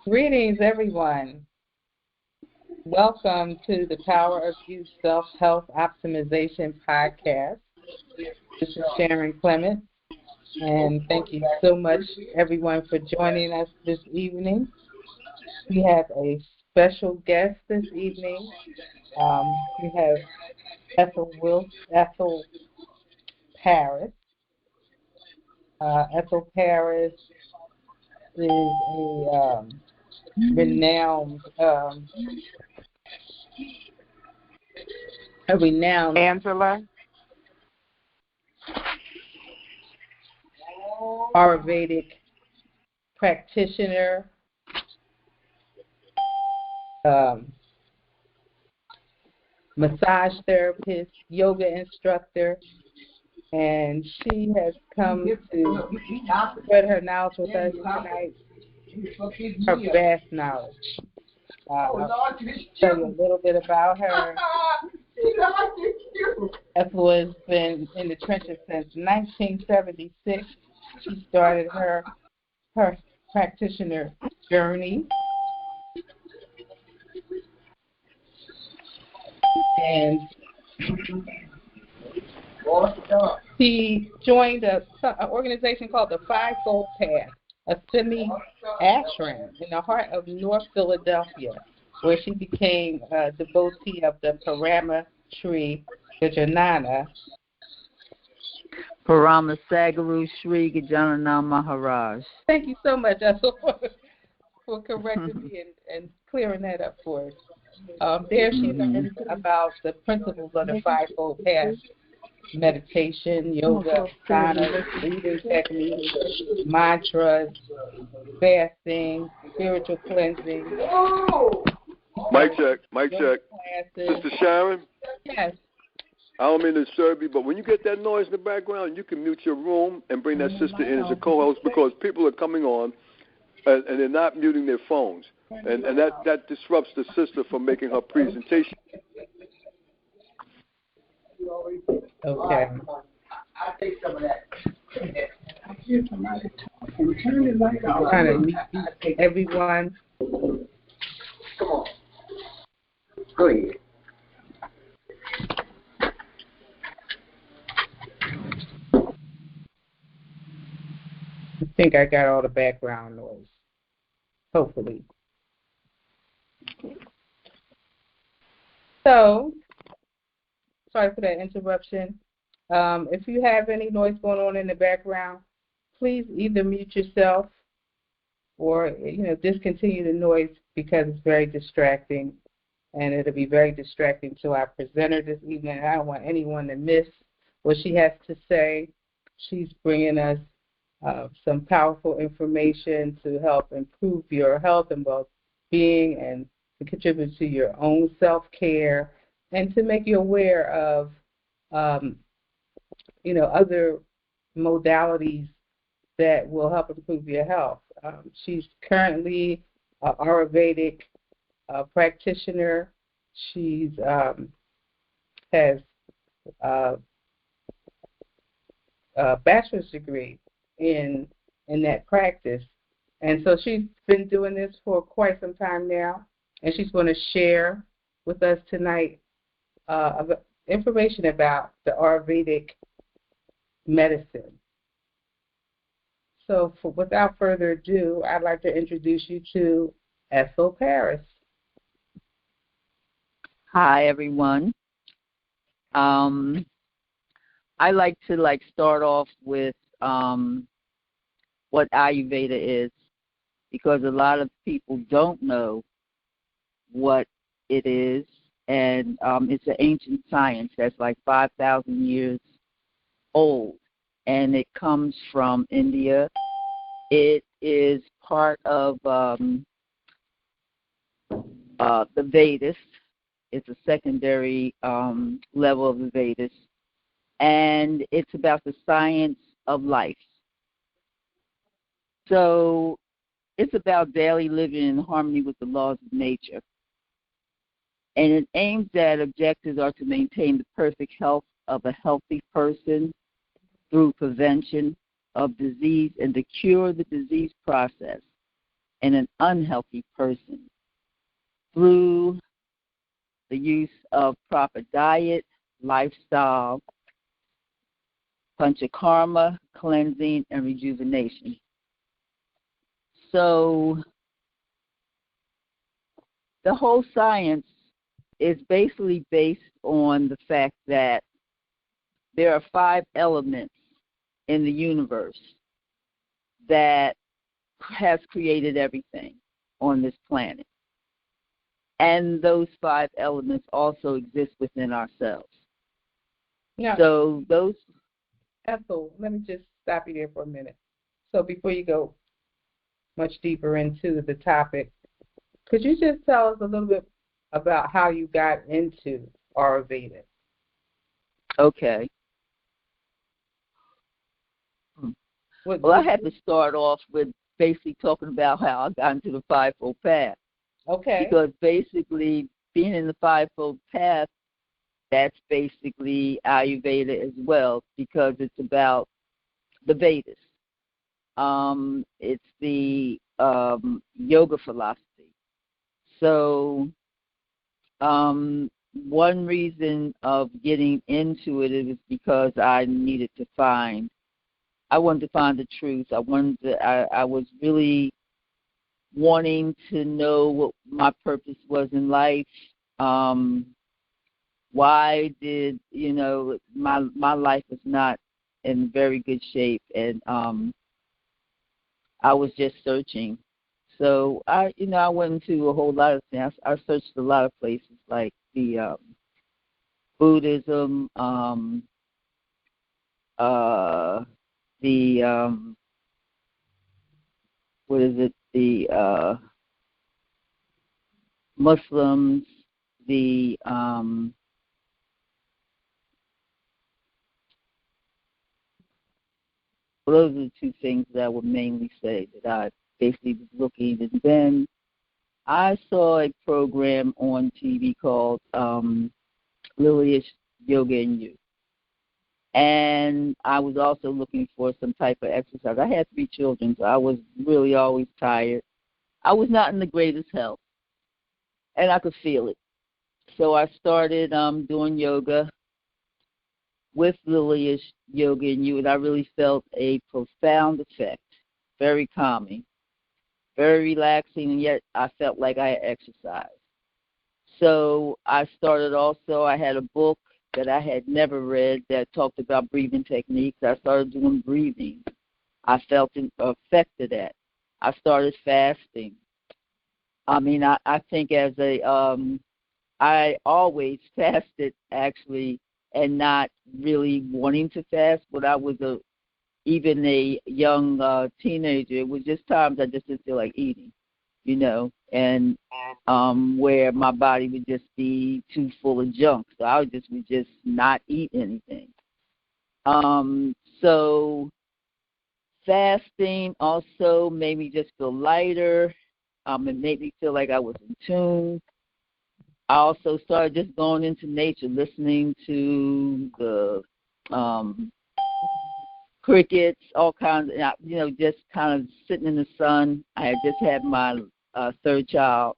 Greetings, everyone. Welcome to the Power of Youth Self-Health Optimization Podcast. This is Sharon Clemments, and thank you so much, everyone, for joining us this evening. We have a special guest this evening. We have Ethel Paris. Ethel Paris is a renowned Angela. Ayurvedic practitioner, massage therapist, yoga instructor, and she has come to spread her knowledge with us tonight, her vast knowledge. I'll tell you a little bit about her. Ethel has been in the trenches since 1976. She started her practitioner journey. And she joined an organization called the Fivefold Path, a semi-ashram in the heart of North Philadelphia, where she became a devotee of the Parama Shri Gajanana. Parama Sagaru Shri Gajanana Maharaj. Thank you so much, Ethel, for correcting me and clearing that up for us. There she learned about the principles of the Fivefold Path: meditation, yoga, asana, breathing techniques, mantras, fasting, spiritual cleansing. Mic check. Sister Sharon? Yes. I don't mean to disturb you, but when you get that noise in the background, you can mute your room and bring that sister in as a co-host, because people are coming on and they're not muting their phones. And that disrupts the sister from making her presentation. Okay. I'll take some of that. I'm trying to meet everyone. Come on. Go ahead. I think I got all the background noise. Hopefully. So, sorry for that interruption. If you have any noise going on in the background, please either mute yourself or discontinue the noise, because it's very distracting, and it'll be very distracting to our presenter this evening. I don't want anyone to miss what she has to say. She's bringing us some powerful information to help improve your health and well-being, and to contribute to your own self-care, and to make you aware of other modalities that will help improve your health. She's currently an Ayurvedic practitioner. She's has a bachelor's degree in that practice, and so she's been doing this for quite some time now, and she's going to share with us tonight information about the Ayurvedic medicine. So without further ado, I'd like to introduce you to Ethel Paris. Hi, everyone. I like to start off with what Ayurveda is, because a lot of people don't know what it is, and it's an ancient science that's like 5,000 years old, and it comes from India. It is part of the Vedas. It's a secondary level of the Vedas, and it's about the science of life. So it's about daily living in harmony with the laws of nature. And it aims at objectives are to maintain the perfect health of a healthy person through prevention of disease and to cure the disease process, in an unhealthy person through the use of proper diet, lifestyle, panchakarma, cleansing, and rejuvenation. So the whole science is basically based on the fact that there are 5 elements in the universe that has created everything on this planet. And those 5 elements also exist within ourselves. Now, So those... Ethel, let me just stop you there for a minute. So before you go much deeper into the topic, could you just tell us a little bit about how you got into Ayurveda? Okay. Well, I had to start off with basically talking about how I got into the Fivefold Path. Okay. Because basically, being in the Fivefold Path, that's basically Ayurveda as well, because it's about the Vedas. It's the yoga philosophy. So one reason of getting into it is because I wanted to find the truth. I was really wanting to know what my purpose was in life. Why did, my life was not in very good shape, and I was just searching. So I went into a whole lot of things. I searched a lot of places, like the Buddhism, the Muslims, the those are the 2 things that I would mainly say that I basically was looking. And then I saw a program on TV called Lilyish Yoga and You. And I was also looking for some type of exercise. I had 3 children, so I was really always tired. I was not in the greatest health, and I could feel it. So I started doing yoga with Lilyish Yoga and You, and I really felt a profound effect, very calming, very relaxing, and yet I felt like I had exercised. So I had a book that I had never read that talked about breathing techniques. I started doing breathing. I felt an effect of that. I started fasting. I mean, I think I always fasted, actually, and not really wanting to fast, but I was even a young teenager. It was just times I just didn't feel like eating, and where my body would just be too full of junk. So I would just not eat anything. So fasting also made me just feel lighter. It made me feel like I was in tune. I also started just going into nature, listening to the crickets, all kinds of, just kind of sitting in the sun. I had just had my 3rd child.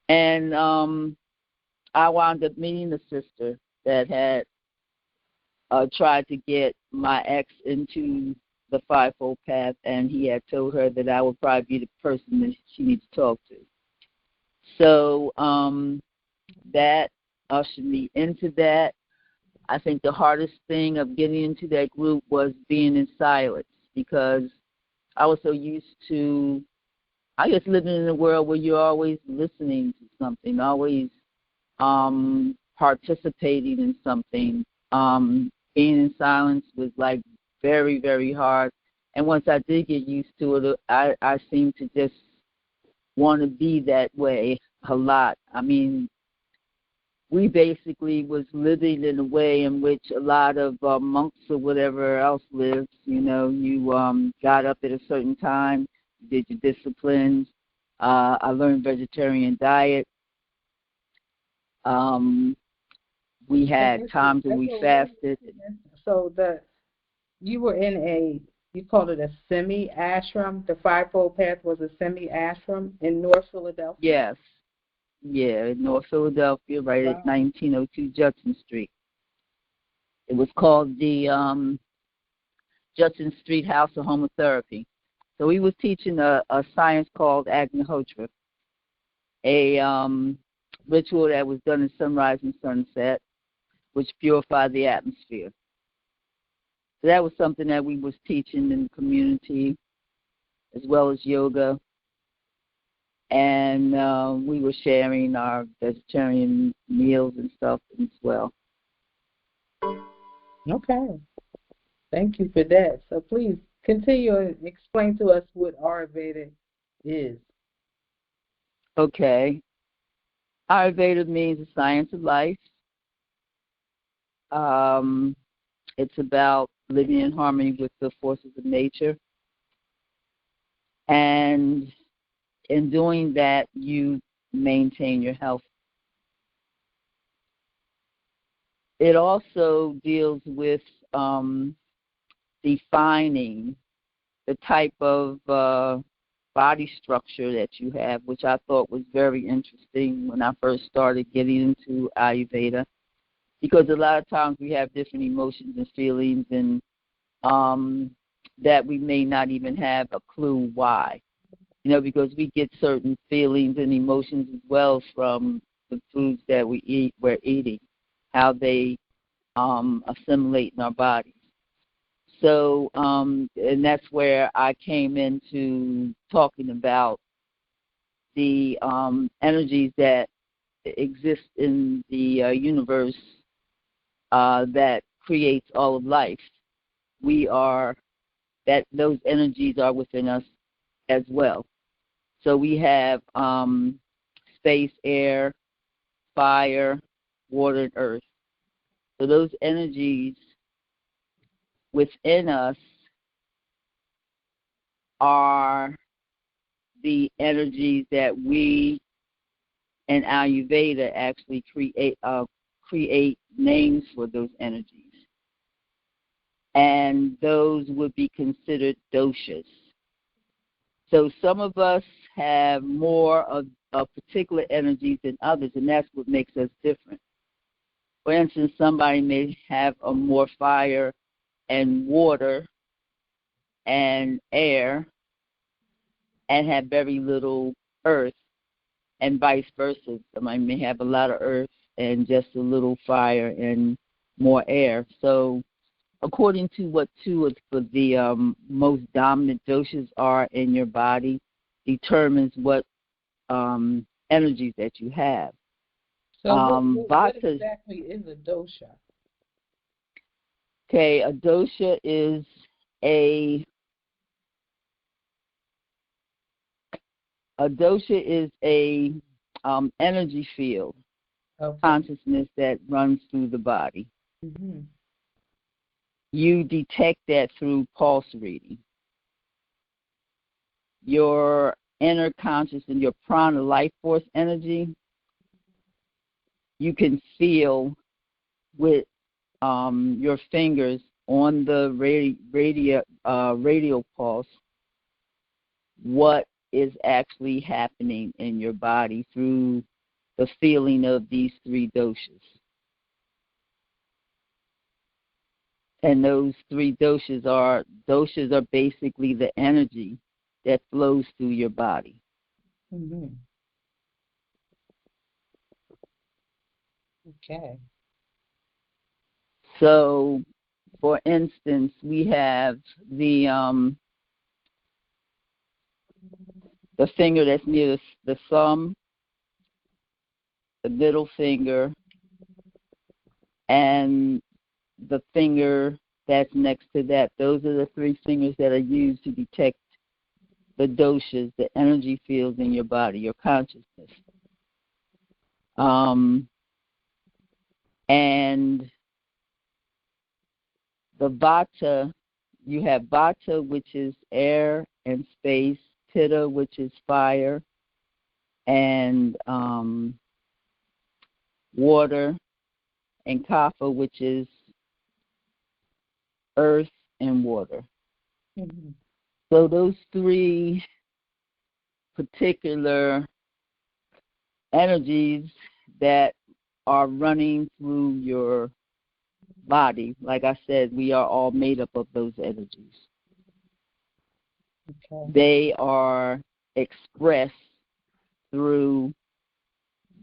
And I wound up meeting a sister that had tried to get my ex into the Fivefold Path, and he had told her that I would probably be the person that she needs to talk to. So that ushered me into that. I think the hardest thing of getting into that group was being in silence, because I was so used to, I guess, living in a world where you're always listening to something, always participating in something. Being in silence was like very, very hard. And once I did get used to it, I seemed to just want to be that way a lot. I mean, we basically was living in a way in which a lot of monks or whatever else lives. You got up at a certain time, did your disciplines. I learned vegetarian diet. We had times when we fasted. So you were in you called it a semi-ashram. The Fivefold Path was a semi-ashram in North Philadelphia? Yes. Yeah, in North Philadelphia, right at 1902 Judson Street. It was called the Judson Street House of Homotherapy. So we was teaching a science called Agnihotra, a ritual that was done at sunrise and sunset, which purified the atmosphere. So that was something that we was teaching in the community, as well as yoga. And we were sharing our vegetarian meals and stuff as well. Okay. Thank you for that. So please continue and explain to us what Ayurveda is. Okay. Ayurveda means the science of life. It's about living in harmony with the forces of nature. And in doing that, you maintain your health. It also deals with defining the type of body structure that you have, which I thought was very interesting when I first started getting into Ayurveda, because a lot of times we have different emotions and feelings, and that we may not even have a clue why. Because we get certain feelings and emotions as well from the foods that we're eating, how they assimilate in our bodies. So, and that's where I came into talking about the energies that exist in the universe that creates all of life. Those energies are within us as well. So we have space, air, fire, water, and earth. So those energies within us are the energies that we in Ayurveda actually create names for those energies. And those would be considered doshas. So some of us have more of particular energies than others, and that's what makes us different. For instance, somebody may have a more fire and water and air and have very little earth, and vice versa. Somebody may have a lot of earth and just a little fire and more air. So according to what two of the most dominant doshas are in your body determines what energies that you have. So what exactly is a dosha? Okay, a dosha is a energy field, consciousness that runs through the body. Mm-hmm. You detect that through pulse reading. Your inner conscious and your prana life force energy, you can feel with your fingers on the radial pulse what is actually happening in your body through the feeling of these three doshas. And those three doshas are basically the energy that flows through your body. Mm-hmm. Okay. So, for instance, we have the finger that's near the thumb, the middle finger, and the finger that's next to that. Those are the three fingers that are used to detect the doshas, the energy fields in your body, your consciousness. And the vata, you have vata, which is air and space, pitta, which is fire and water, and kapha, which is earth and water. Mm-hmm. So those three particular energies that are running through your body, like I said, we are all made up of those energies. Okay. They are expressed through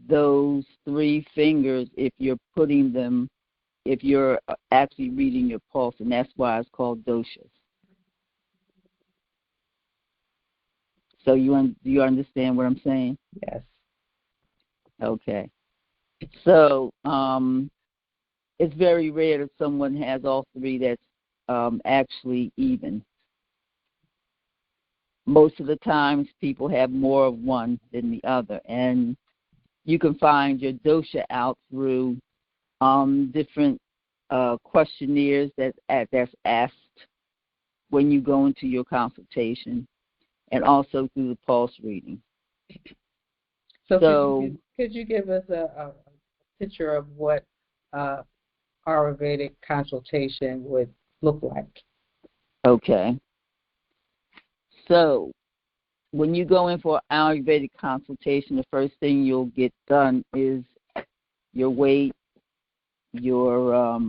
those three fingers if you're putting them, if you're actually reading your pulse, and that's why it's called doshas. So do you understand what I'm saying? Yes. Okay. So it's very rare that someone has all three that's actually even. Most of the times people have more of one than the other, and you can find your dosha out through different questionnaires that's asked when you go into your consultation, and also through the pulse reading. So could you give us a picture of what Ayurvedic consultation would look like? Okay. So when you go in for an Ayurvedic consultation, the first thing you'll get done is your weight, your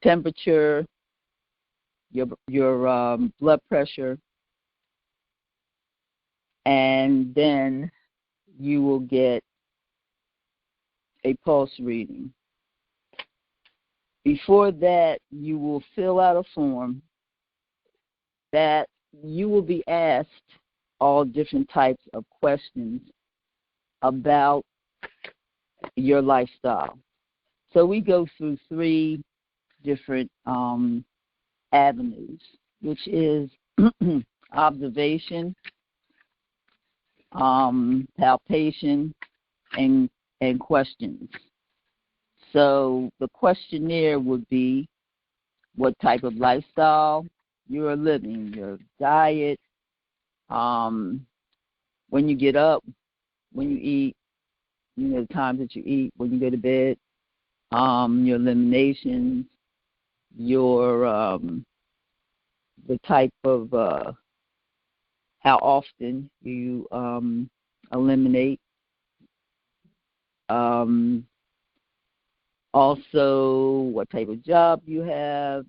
temperature, your blood pressure, and then you will get a pulse reading. Before that, you will fill out a form that you will be asked all different types of questions about your lifestyle. So we go through three different avenues, which is observation, palpation, and questions. So the questionnaire would be what type of lifestyle you are living, your diet, when you get up, when you eat, the times that you eat, when you go to bed, your eliminations, your the type of how often you eliminate. Also, what type of job you have.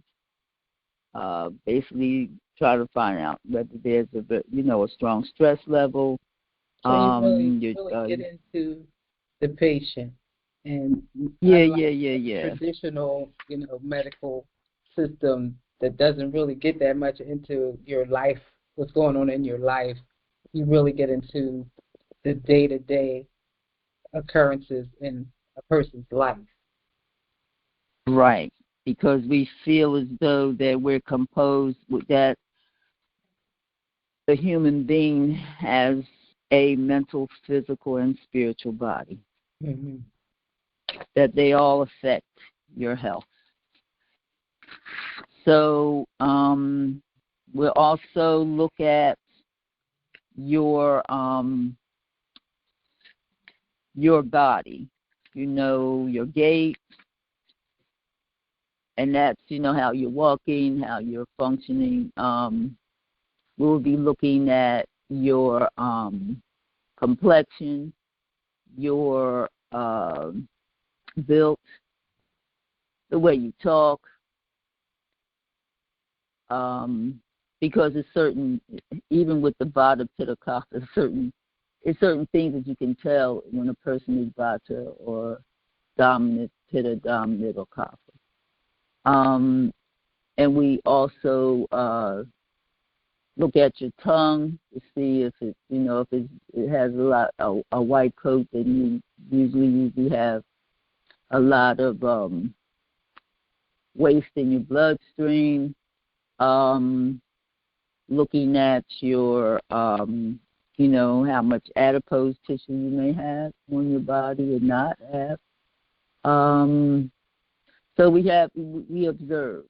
Basically, try to find out whether there's a strong stress level. So you really get into the patient, and traditional, medical system that doesn't really get that much into your life, what's going on in your life. You really get into the day-to-day occurrences in a person's life. Right, because we feel as though that we're composed with that the human being has a mental, physical, and spiritual body. Mm-hmm. That they all affect your health. So we'll also look at your body, your gait, and that's how you're walking, how you're functioning. We'll be looking at your complexion, your built, the way you talk, because it's certain, even with the Vata Pitta Kapha, it's certain things that you can tell when a person is Vata or dominant, Pitta dominant, or Kapha. And we also look at your tongue to see if it has a white coat, then you usually have a lot of waste in your bloodstream. Looking at your how much adipose tissue you may have on your body or not have. So we observe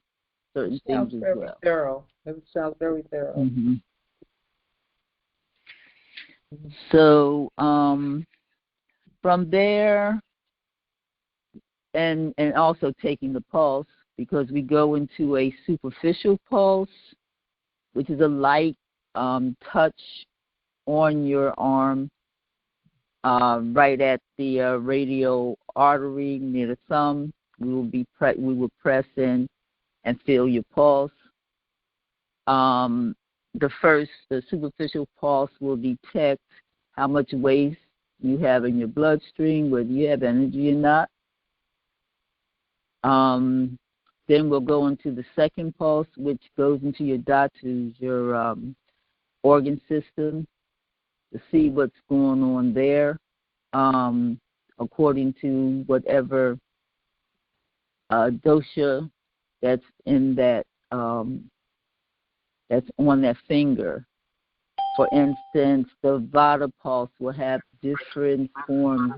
certain things as well. Thorough. It sounds very thorough. Mm-hmm. So from there, and also taking the pulse, because we go into a superficial pulse, which is a light touch on your arm, right at the radial artery near the thumb. We will press in and feel your pulse. The superficial pulse will detect how much waste you have in your bloodstream, whether you have energy or not. Then we'll go into the second pulse, which goes into your your organ system, to see what's going on there, according to whatever dosha that's in that that's on that finger. For instance, the Vata pulse will have different forms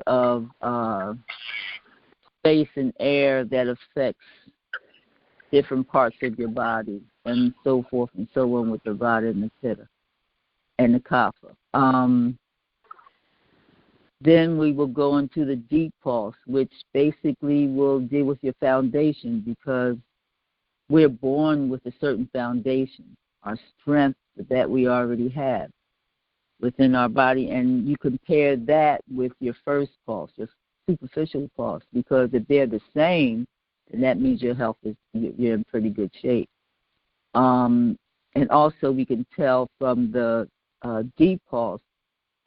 of space and air that affects different parts of your body, and so forth and so on with the Vata and the Pitta and the Kapha. Then we will go into the deep pulse, which basically will deal with your foundation, because we're born with a certain foundation, our strength that we already have within our body. And you compare that with your first pulse, your superficial pulse, because if they're the same, then that means your health you're in pretty good shape. And also we can tell from the deep pulse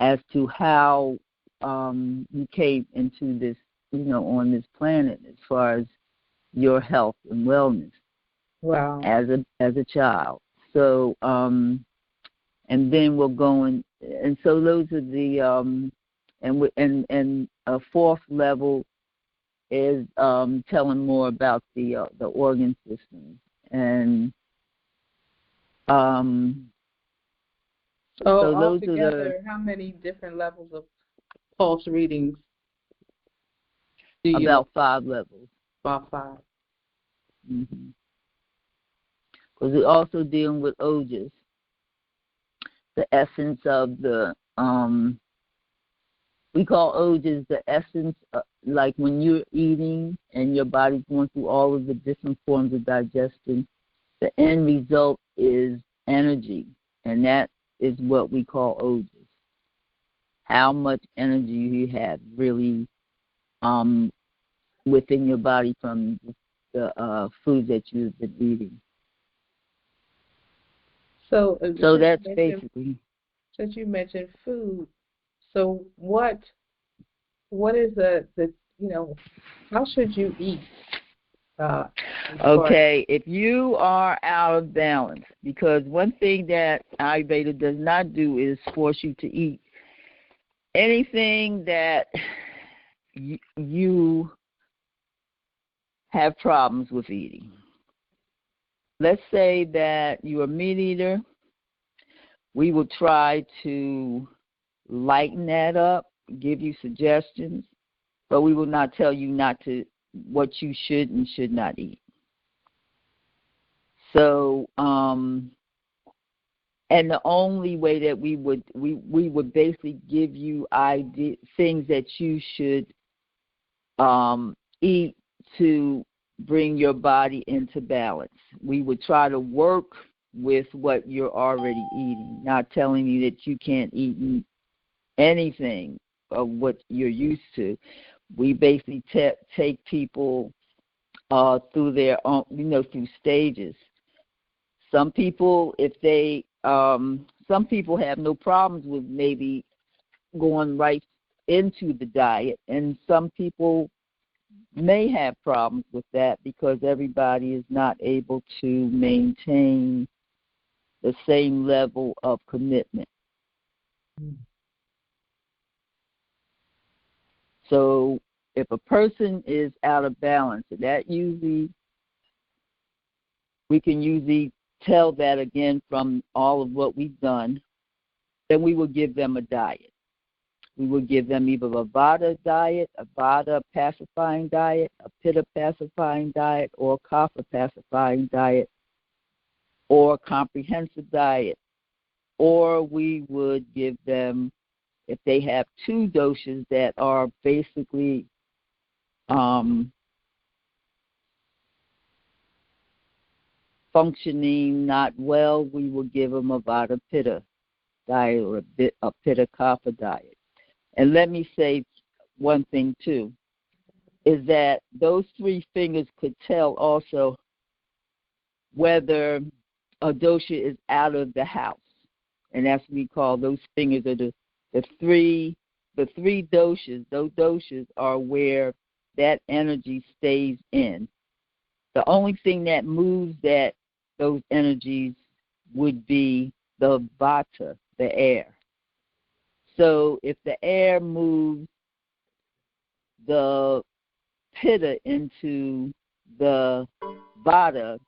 as to how you came into this, on this planet, as far as your health and wellness. Wow. As a child. So and then we'll go in, and so those are the and a fourth level is telling more about the organ system. And so those altogether, how many different levels of pulse readings do you? About 5 levels. About 5. Mm-hmm. Because we're also dealing with ojas, the essence of the, we call ojas the essence, like when you're eating and your body's going through all of the different forms of digestion, the end result is energy, and that is what we call ojas. How much energy you have really within your body from the food that you've been eating. So that's basically. Since you mentioned food, so what is the how should you eat? Okay, if you are out of balance, because one thing that Ayurveda does not do is force you to eat anything that you have problems with eating. Let's say that you're a meat eater. We will try to lighten that up, give you suggestions, but we will not tell you what you should and should not eat. So, and the only way that we would basically give you things that you should eat to bring your body into balance. We would try to work with what you're already eating, not telling you that you can't eat anything of what you're used to. We basically take people through their own, through stages. Some people, some people have no problems with maybe going right into the diet, and some people may have problems with that because everybody is not able to maintain the same level of commitment. So if a person is out of balance, that we can usually tell that again from all of what we've done, then we will give them a diet. We will give them either a Vata diet, a Vata pacifying diet, a Pitta pacifying diet, or a Kapha pacifying diet, or a comprehensive diet. Or we would give them, if they have 2 doshas that are basically functioning not well, we will give them a Vata Pitta diet or a Pitta Kapha diet. And let me say one thing too, is that those three fingers could tell also whether a dosha is out of the house. And that's what we call those fingers are the three doshas. Those doshas are where that energy stays in. The only thing that moves those energies would be the vata, the air. So if the air moves the pitta into the vata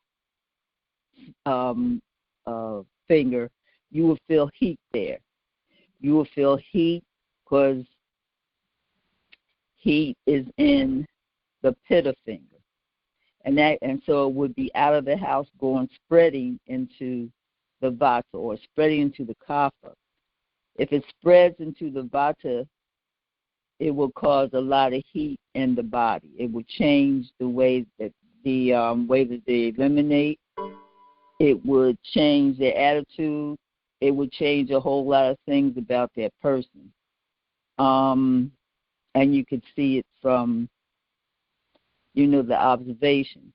finger, you will feel heat there. You will feel heat because heat is in the pitta finger. And so it would be out of the house spreading into the vata or spreading into the kapha. If it spreads into the vata, it will cause a lot of heat in the body. It will change the way that they eliminate. It would change their attitude. It would change a whole lot of things about that person. And you could see it from, the observation.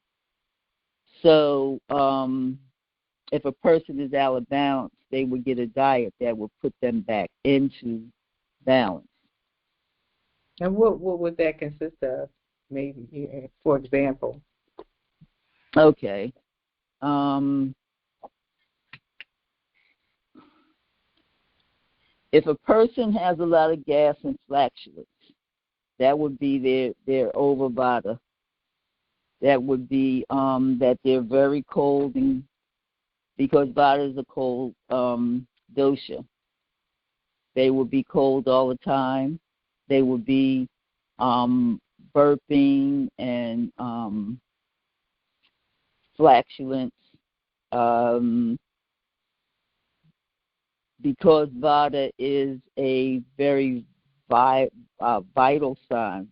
So if a person is out of balance, they would get a diet that would put them back into balance. And what would that consist of, maybe, for example? Okay. If a person has a lot of gas and flatulence, that would be their over vata. That would be that they're very cold, and because vata is a cold dosha. They would be cold all the time. They would be burping and flatulence. Because vata is a very vital sign.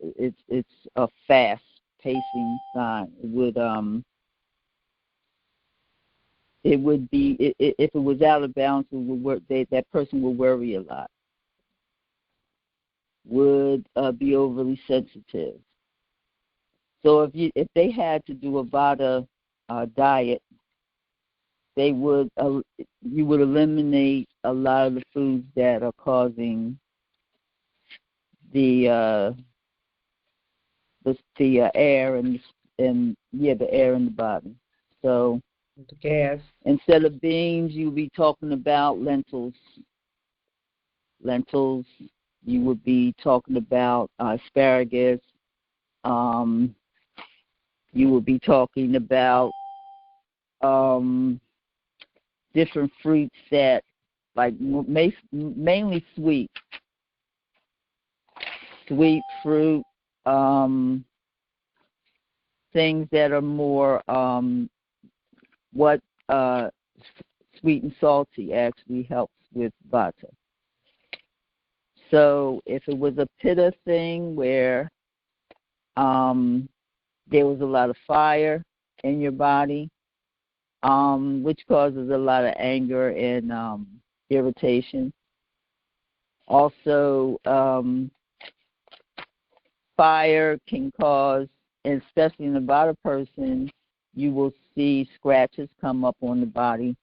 It's a fast-pacing sign. It would be if it was out of balance, that person would worry a lot. Would be overly sensitive. So if they had to do a vata diet, you would eliminate a lot of the foods that are causing the air and the air in the body. So The gas. Instead of beans, you'll be talking about lentils. You would be talking about asparagus. You would be talking about different fruits that, like mainly sweet fruit, things that are more sweet and salty actually helps with vata. So if it was a pitta thing where there was a lot of fire in your body, which causes a lot of anger and irritation. Also, fire can cause, especially in a vata person, you will see scratches come up on the body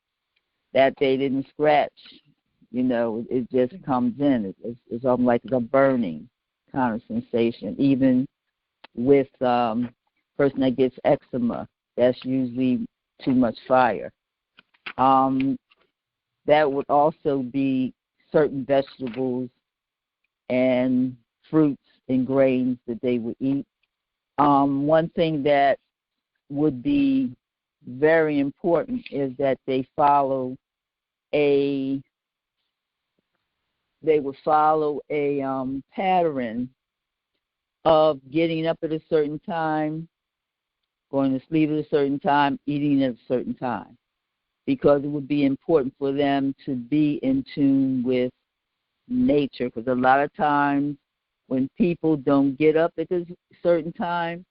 that they didn't scratch. It just comes in. It's almost like a burning kind of sensation. Even with person that gets eczema, that's usually too much fire. That would also be certain vegetables and fruits and grains that they would eat. One thing that would be very important is that they follow a pattern of getting up at a certain time, going to sleep at a certain time, eating at a certain time, because it would be important for them to be in tune with nature, because a lot of times when people don't get up at a certain time,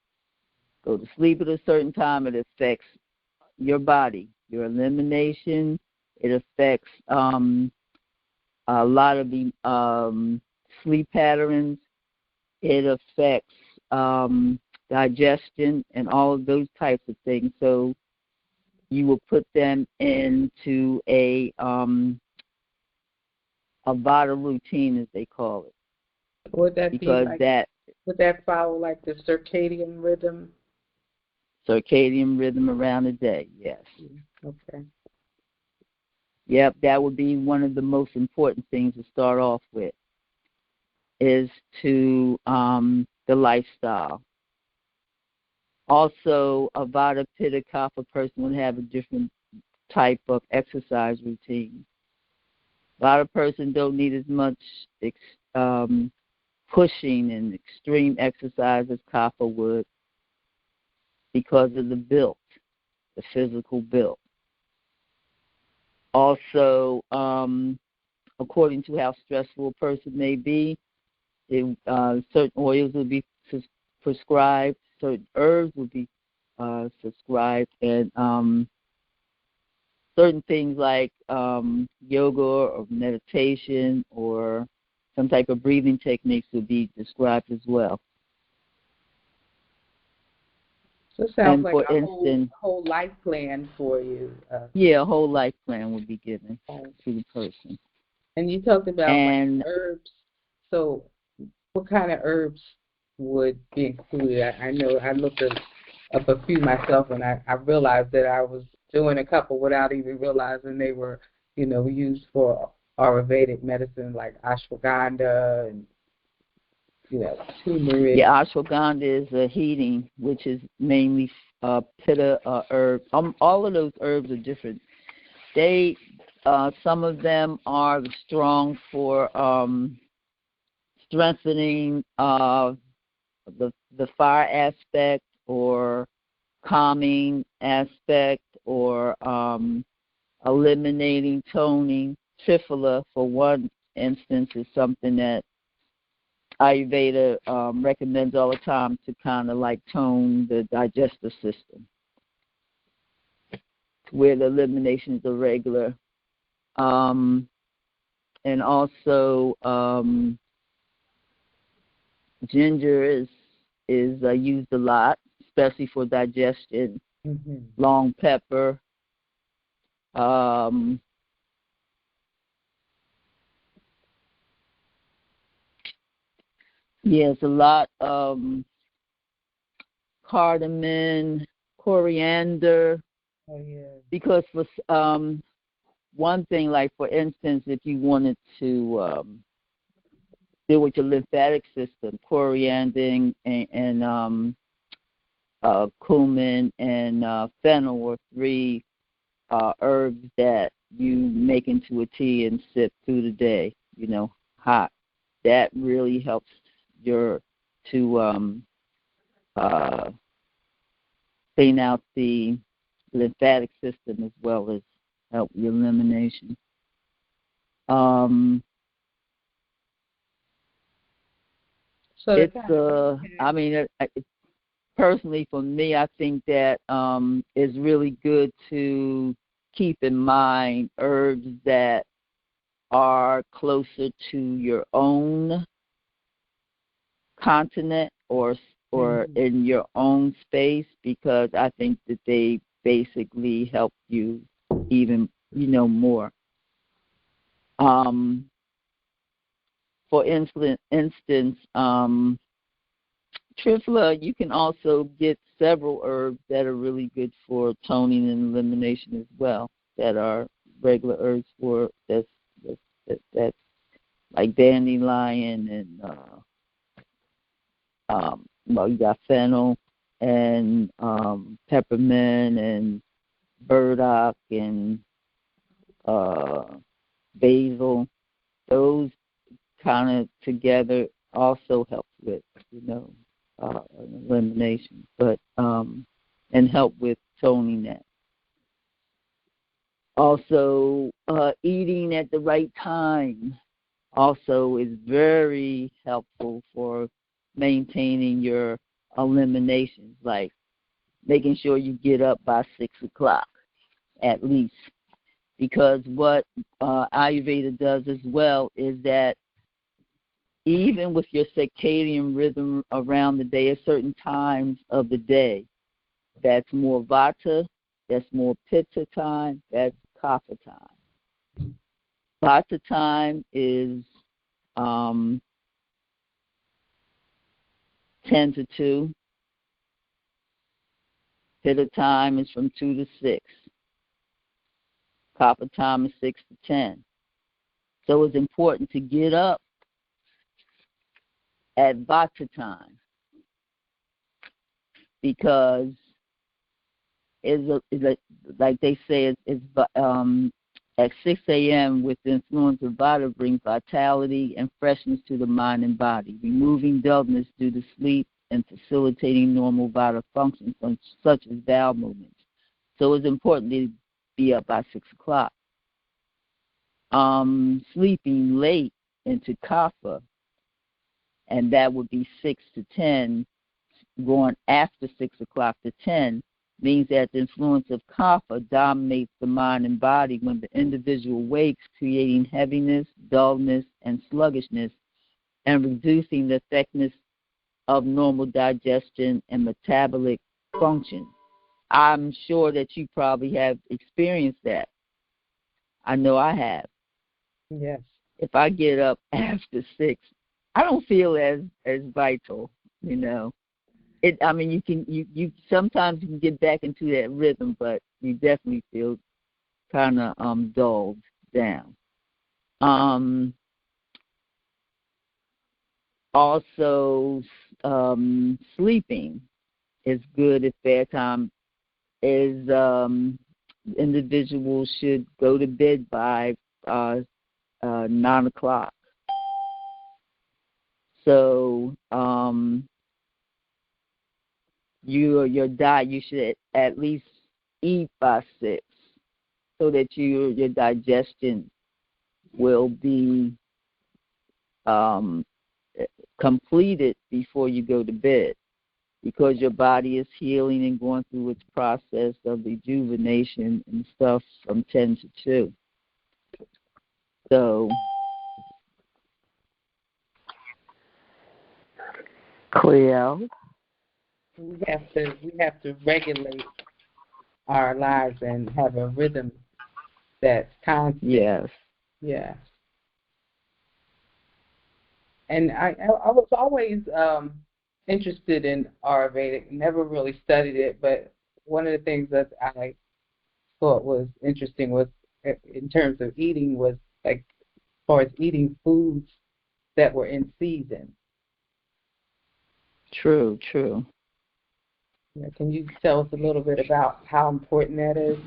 go to sleep at a certain time, it affects your body, your elimination. It affects a lot of the sleep patterns. It affects digestion and all of those types of things. So you will put them into a Vata routine, as they call it. Would that because be like, that would that follow like the circadian rhythm? circadian rhythm around the day, yes. Okay. Yep, that would be one of the most important things to start off with, is to the lifestyle. Also, a Vata Pitta Kapha person would have a different type of exercise routine. Vata person don't need as much pushing and extreme exercise as Kapha would because of the build, the physical build. Also, according to how stressful a person may be, certain oils will be prescribed, certain herbs will be prescribed, and certain things like yoga or meditation or some type of breathing techniques will be described as well. So it sounds And like for a instance, whole life plan for you. Yeah, a whole life plan would be given to the person. And you talked about and like herbs. So what kind of herbs would be included? I know I looked up a few myself, and I realized that I was doing a couple without even realizing they were, used for Ayurvedic medicine, like ashwagandha and, turmeric. Yeah, ashwagandha is a heating, which is mainly pitta herb. All of those herbs are different. They, some of them are strong for strengthening the fire aspect, or calming aspect, or eliminating toning. Triphala, for one instance, is something that Ayurveda recommends all the time to kind of like tone the digestive system, where the elimination is irregular. And also ginger is used a lot, especially for digestion. Mm-hmm. Long pepper. Yes, a lot. Cardamom, coriander. Oh yeah. Because for one thing, like for instance, if you wanted to deal with your lymphatic system, coriander and cumin and fennel were three herbs that you make into a tea and sip through the day, hot. That really helps to clean out the lymphatic system as well as help the elimination. So Personally for me, I think that it's really good to keep in mind herbs that are closer to your own continent or in your own space, because I think that they basically help you even more. For instance, Triphala, you can also get several herbs that are really good for toning and elimination as well, that are regular herbs for that's like dandelion and you got fennel and peppermint and burdock and basil. Those kind of together also help with elimination, but and help with toning that. Also, eating at the right time. also is very helpful for maintaining your eliminations, like making sure you get up by 6 o'clock at least. Because what Ayurveda does as well is that even with your circadian rhythm around the day, at certain times of the day, that's more vata, that's more pitta time, that's kapha time. Vata time is 10 to 2. Pitta time is from 2 to 6. Kapha time is 6 to 10. So it's important to get up at Vata time because like they say, at 6 a.m. with the influence of Vata brings vitality and freshness to the mind and body, removing dullness due to sleep and facilitating normal Vata functions such as bowel movements. So it's important to be up by 6 o'clock. Sleeping late into Kapha, and that would be 6 to 10, going after 6 o'clock to 10, means that the influence of Kapha dominates the mind and body when the individual wakes, creating heaviness, dullness, and sluggishness, and reducing the effectiveness of normal digestion and metabolic function. I'm sure that you probably have experienced that. I know I have. Yes. If I get up after 6, I don't feel as vital, you know. You sometimes you can get back into that rhythm, but you definitely feel kind of dulled down. Also, sleeping is good at bedtime. Is individuals should go to bed by 9 o'clock. So your diet, you should at least eat by 6 so that your digestion will be completed before you go to bed, because your body is healing and going through its process of rejuvenation and stuff from 10 to 2. So Cleo? We have to regulate our lives and have a rhythm that's constant. Yes. Yeah. And I was always interested in Ayurvedic. Never really studied it, but one of the things that I thought was interesting was, in terms of eating, was like as far as eating foods that were in season. True. Yeah, can you tell us a little bit about how important that is?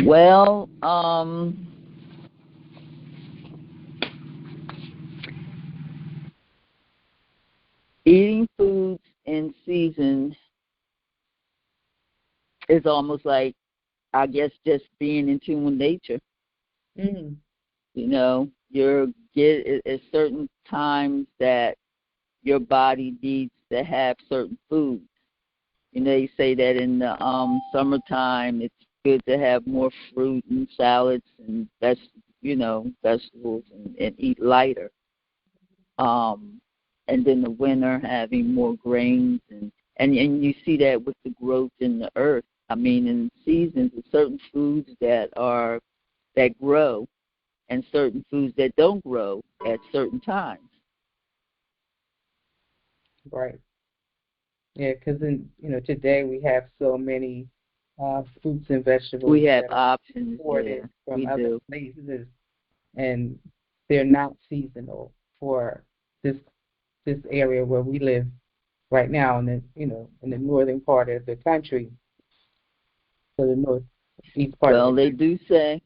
Well, eating foods in season is almost like, I guess, just being in tune with nature. Mm. You know, at certain times that your body needs to have certain foods. You know, you say that in the summertime, it's good to have more fruit and salads and vegetables and eat lighter. And then the winter having more grains and you see that with the growth in the earth. I mean, in seasons, there's certain foods that grow and certain foods that don't grow at certain times. Right. Yeah, because today we have so many fruits and vegetables. We have options. Imported from other do. places, and they're not seasonal for this area where we live right now, in the northern part of the country, so the northeast part. Well, they do say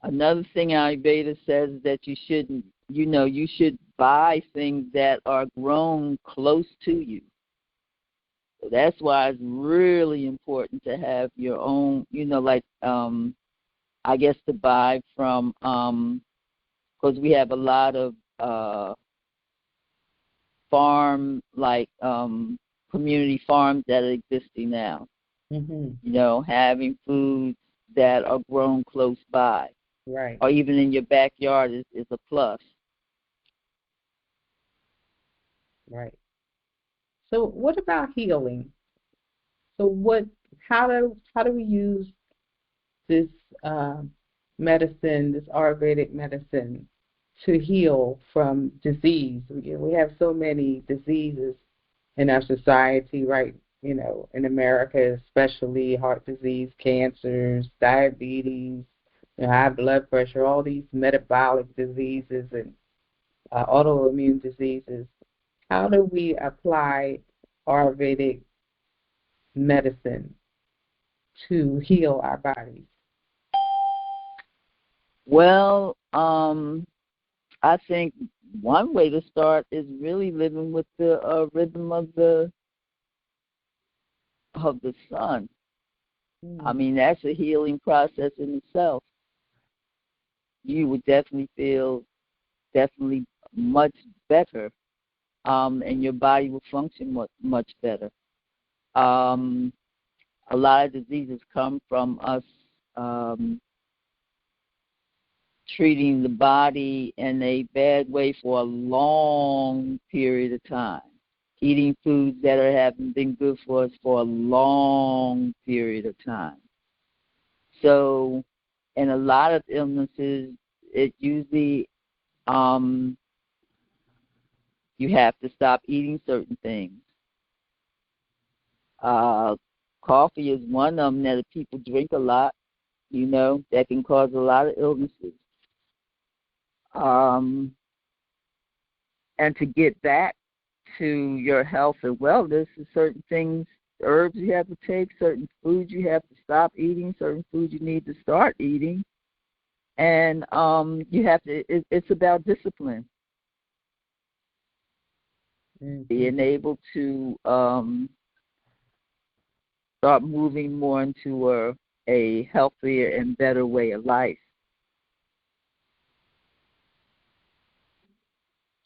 another thing Ayurveda says that you shouldn't. You should buy things that are grown close to you. So that's why it's really important to have your own. I guess, to buy from, because we have a lot of farm, like community farms that are existing now. Mm-hmm. You know, having foods that are grown close by, Right. or even in your backyard is a plus. Right. So what about healing? So how do we use this medicine, this Ayurvedic medicine, to heal from disease? We have so many diseases in our society, right? You know, in America, especially heart disease, cancers, diabetes, high blood pressure, all these metabolic diseases and autoimmune diseases. How do we apply Ayurvedic medicine to heal our bodies? Well, I think one way to start is really living with the rhythm of the sun. I mean, that's a healing process in itself. You would definitely feel much better, and your body will function much better. A lot of diseases come from us treating the body in a bad way for a long period of time, eating foods that haven't been good for us for a long period of time. So, in a lot of illnesses, it usually you have to stop eating certain things. Coffee is one of them that people drink a lot, that can cause a lot of illnesses. And to get back to your health and wellness, certain things, herbs you have to take, certain foods you have to stop eating, certain foods you need to start eating. And you have to, it's about discipline. Mm-hmm. Being able to start moving more into a healthier and better way of life.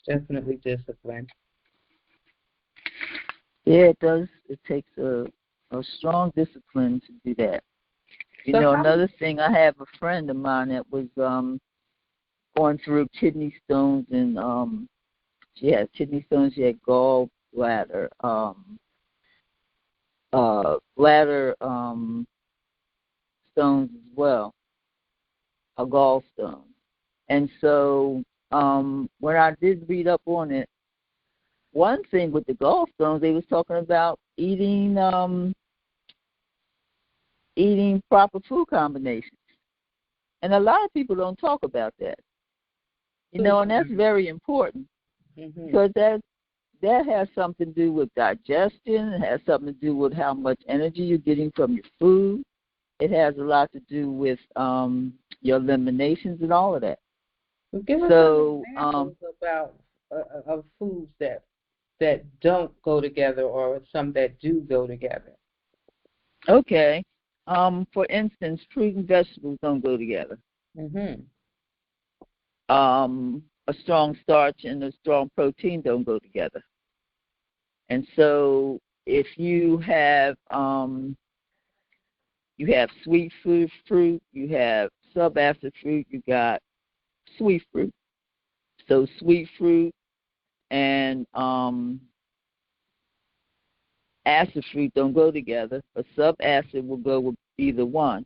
Definitely discipline. Yeah, it does. It takes a strong discipline to do that. Another thing, I have a friend of mine that was going through kidney stones, and she had kidney stones, she had gallbladder, bladder stones as well, a gallstone. And so when I did read up on it, one thing with the gallstones, they was talking about eating proper food combinations. And a lot of people don't talk about that. And that's very important, because that has something to do with digestion. It has something to do with how much energy you're getting from your food. It has a lot to do with your eliminations and all of that. Well, give us some examples about of foods that don't go together, or some that do go together. Okay. For instance, fruit and vegetables don't go together. Mm-hmm. A strong starch and a strong protein don't go together. And so if you have sweet fruit, you have subacid fruit, you got sweet fruit. So sweet fruit and acid fruit don't go together. A subacid will go with either one.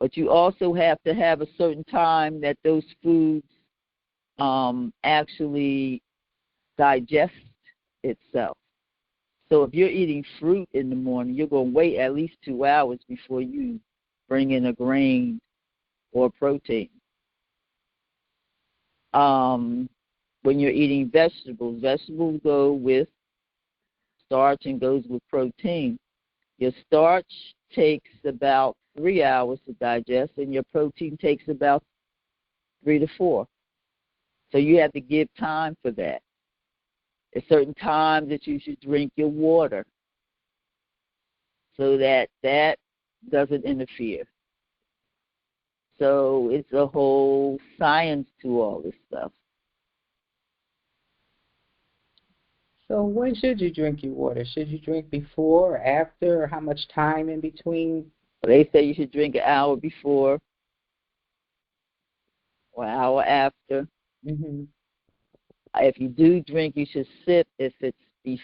But you also have to have a certain time that those foods actually digest itself. So if you're eating fruit in the morning, you're going to wait at least 2 hours before you bring in a grain or protein. When you're eating vegetables go with starch and goes with protein. Your starch takes about 3 hours to digest, and your protein takes about 3 to 4. So you have to give time for that. At certain times that you should drink your water, so that doesn't interfere. So it's a whole science to all this stuff. So when should you drink your water? Should you drink before or after, or how much time in between? They say you should drink an hour before or an hour after. Mm-hmm. If you do drink, you should sip if it's, if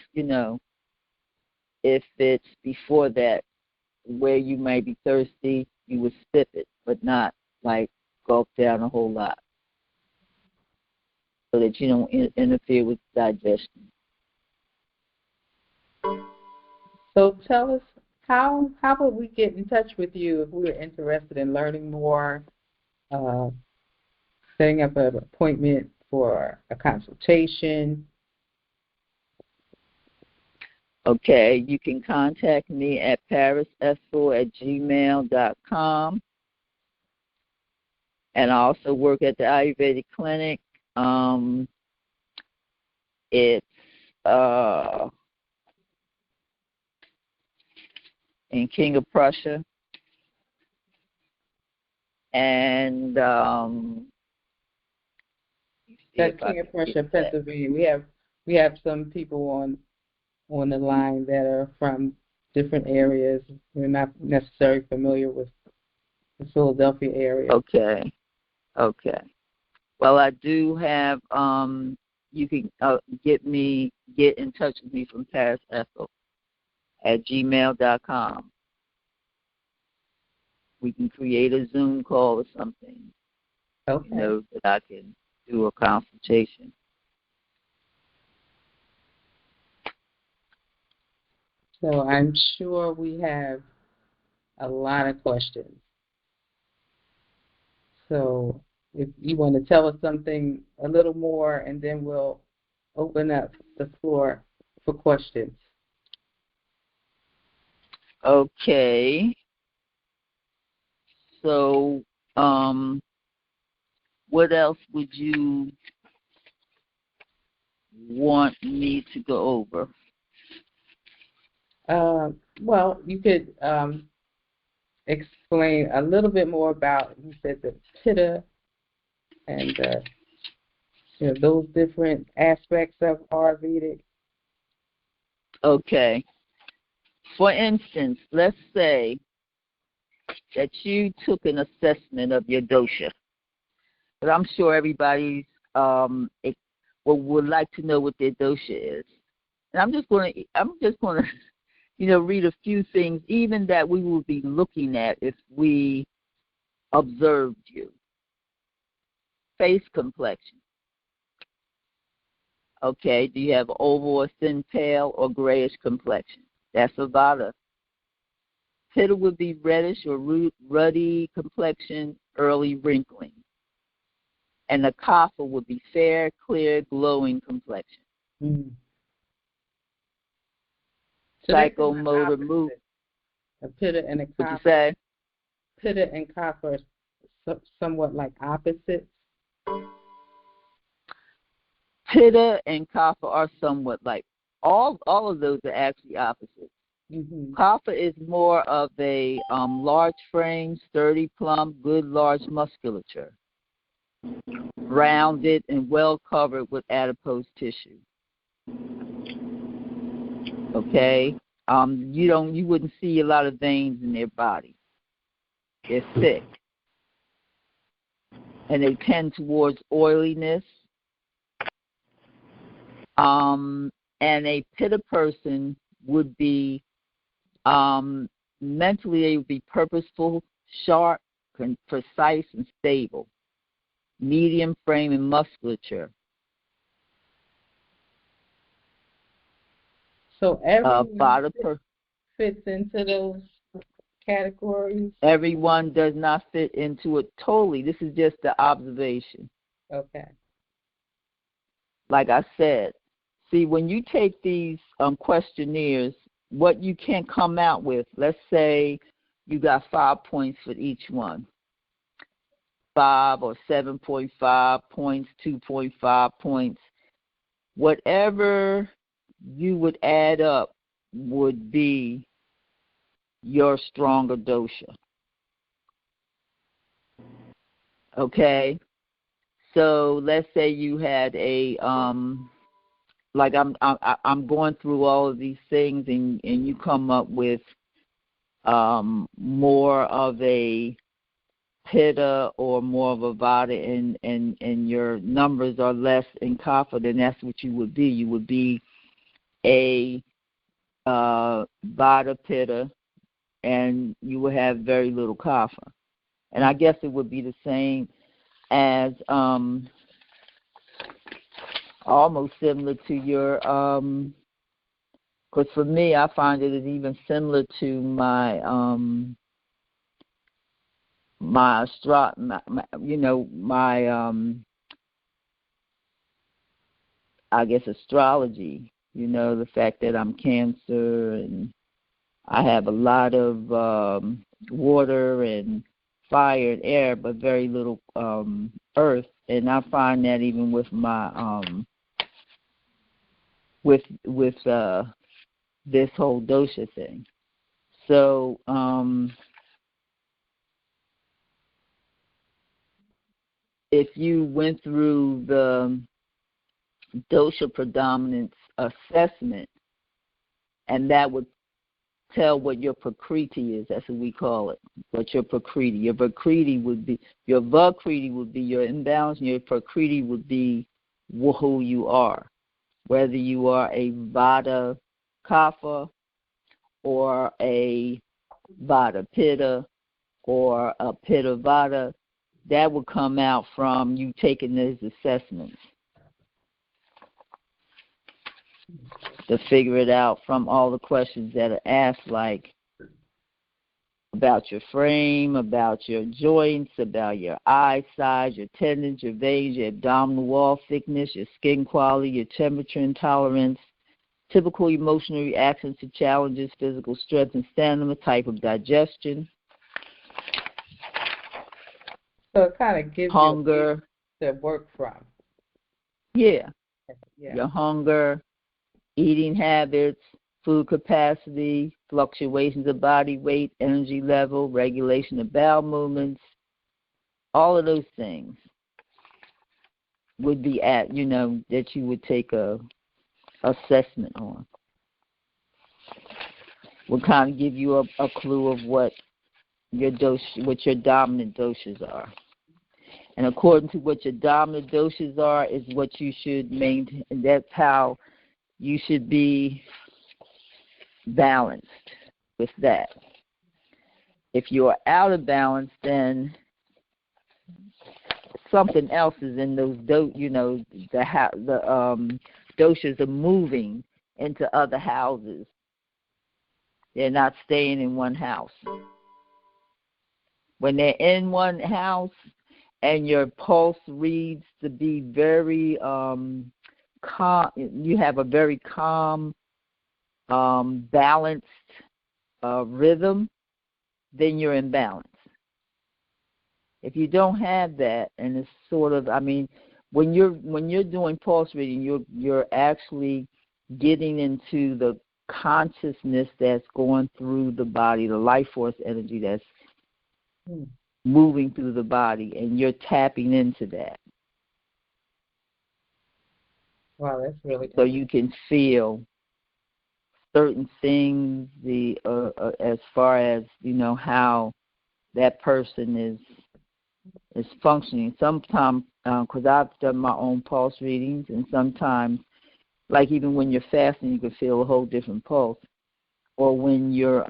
it's before that, where you may be thirsty, you would sip it, but not like gulp down a whole lot, so that you don't interfere with digestion. So tell us, how would we get in touch with you if we were interested in learning more, uh, setting up an appointment for a consultation? Okay, you can contact me at parisethel@gmail.com. And I also work at the Ayurvedic Clinic. It's in King of Prussia. And That's King of Prussia, Pennsylvania. We have some people on the line that are from different areas. We're not necessarily familiar with the Philadelphia area. Okay. Well, I do have. You can get in touch with me from parisethel@gmail.com. We can create a Zoom call or something. Okay. That I can do a consultation. So I'm sure we have a lot of questions. So if you want to tell us something a little more, and then we'll open up the floor for questions. Okay. So, what else would you want me to go over? Well, you could explain a little bit more about, you said, the pitta and those different aspects of Ayurvedic. Okay. For instance, let's say that you took an assessment of your dosha. But I'm sure everybody's would like to know what their dosha is. And I'm just going to read a few things, even that we will be looking at if we observed you. Face complexion. Okay, do you have oval or thin, pale, or grayish complexion? That's a vata. Pitta would be reddish or ruddy complexion, early wrinkling. And the kapha would be fair, clear, glowing complexion. Mm. So Psychomotor movement. A pitta and a kapha. What'd you say? Pitta and kapha are somewhat like opposites. Pitta and kapha are somewhat like, all of those are actually opposites. Mm-hmm. Kapha is more of a large frame, sturdy, plump, good large musculature, rounded and well covered with adipose tissue. Okay, you wouldn't see a lot of veins in their body. They're thick, and they tend towards oiliness. And a pitta person would be mentally, they would be purposeful, sharp, precise, and stable. Medium frame and musculature. So everyone fits into those categories? Everyone does not fit into it totally. This is just the observation. Okay. Like I said, see, when you take these questionnaires, what you can come out with, let's say you got 5 points for each one. 5 or 7.5 points, 2.5 points. Whatever you would add up would be your stronger dosha. Okay, so let's say you had a like I'm going through all of these things, and you come up with more of a pitta or more of a vata, and your numbers are less in kapha, then that's what you would be. You would be a vata pitta, and you would have very little kapha. And I guess it would be the same as almost similar to your because for me, I find it is even similar to my I guess astrology. You know, the fact that I'm Cancer and I have a lot of water and fire and air, but very little earth. And I find that even with my with this whole dosha thing. So if you went through the dosha predominance assessment, and that would tell what your prakriti is. That's what we call it. What your prakriti. Your prakriti would be, your vakriti would be your imbalance, and your prakriti would be who you are. Whether you are a vata kapha or a vata pitta or a pitta vata, that would come out from you taking those assessments to figure it out from all the questions that are asked, like about your frame, about your joints, about your eye size, your tendons, your veins, your abdominal wall thickness, your skin quality, your temperature intolerance, typical emotional reactions to challenges, physical strength and stamina, type of digestion. So it kind of gives hunger. You to work from. Yeah. Yeah. Your hunger, eating habits, food capacity, fluctuations of body weight, energy level, regulation of bowel movements, all of those things would be that you would take a assessment on. Will kind of give you a clue of what your dominant doshas are. And according to what your dominant doshas are is what you should maintain. That's how you should be balanced with that. If you are out of balance, then something else is in those the doshas are moving into other houses. They're not staying in one house. When they're in one house and your pulse reads to be very calm, you have a very calm, balanced rhythm, then you're in balance. If you don't have that, and it's sort of, when you're doing pulse reading, you're actually getting into the consciousness that's going through the body, the life force energy that's moving through the body, and you're tapping into that. Wow, that's really so you can feel certain things, as far as how that person is functioning. Sometimes, because I've done my own pulse readings, and sometimes, like even when you're fasting, you can feel a whole different pulse. Or when you're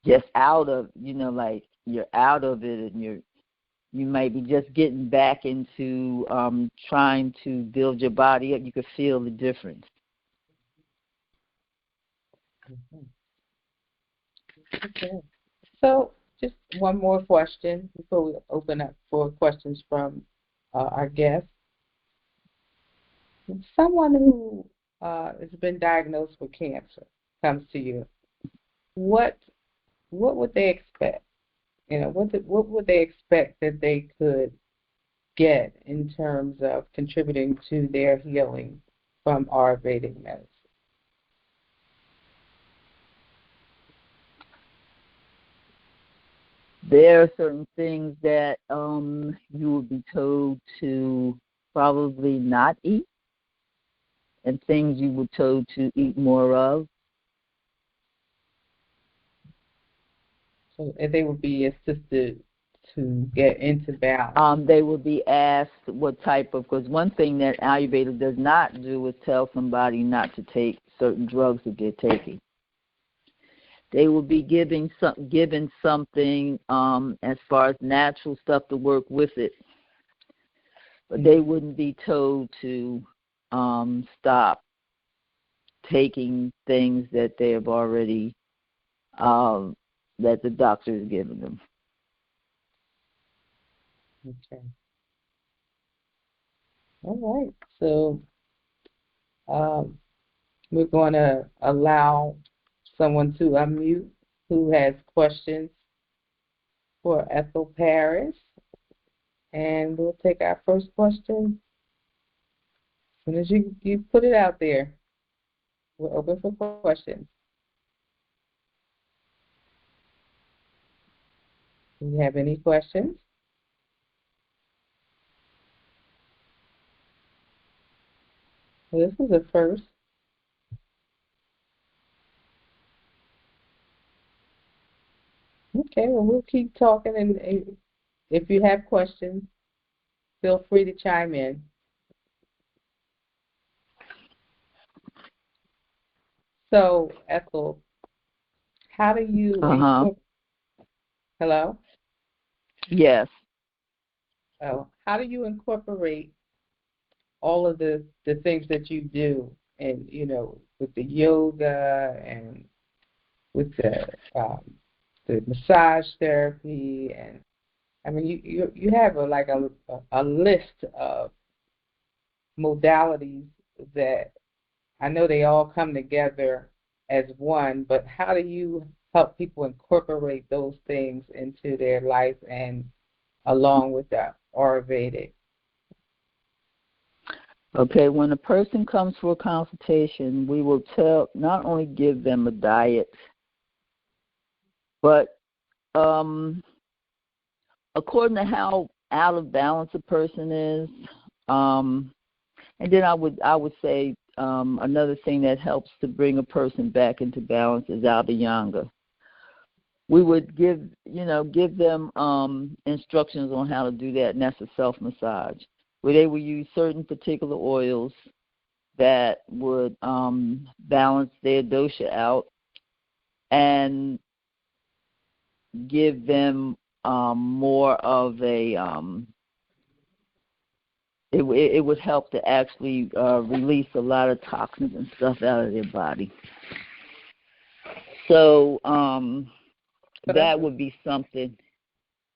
just out of, like you're out of it, and you might be just getting back into trying to build your body up, you can feel the difference. Okay. So just one more question before we open up for questions from our guests. Someone who has been diagnosed with cancer comes to you. What would they expect? What would they expect that they could get in terms of contributing to their healing from Ayurvedic medicine? There are certain things that you will be told to probably not eat, and things you were told to eat more of. So they would be assisted to get into balance. They will be asked what type of, because one thing that Ayurveda does not do is tell somebody not to take certain drugs that they're taking. They will be given something as far as natural stuff to work with it, but they wouldn't be told to stop taking things that they have already, that the doctor has given them. Okay. All right. So we're going to allow someone to unmute who has questions for Ethel Paris. And we'll take our first question. As soon as you put it out there, we're open for questions. Do you have any questions? Well, this is a first. Okay, well, we'll keep talking, and if you have questions, feel free to chime in. So, Ethel, how do you hello? Yes. Oh, how do you incorporate all of the things that you do, and with the yoga and with the massage therapy, and I mean you have a list of modalities that I know they all come together as one, but how do you help people incorporate those things into their life and along with the Ayurvedic? Okay, when a person comes for a consultation, we will not only give them a diet, but according to how out of balance a person is, and then I would say another thing that helps to bring a person back into balance is Abhyanga. We would give them instructions on how to do that, and that's a self-massage, where they will use certain particular oils that would balance their dosha out and give them more of a it would help to actually release a lot of toxins and stuff out of their body. So that would be something.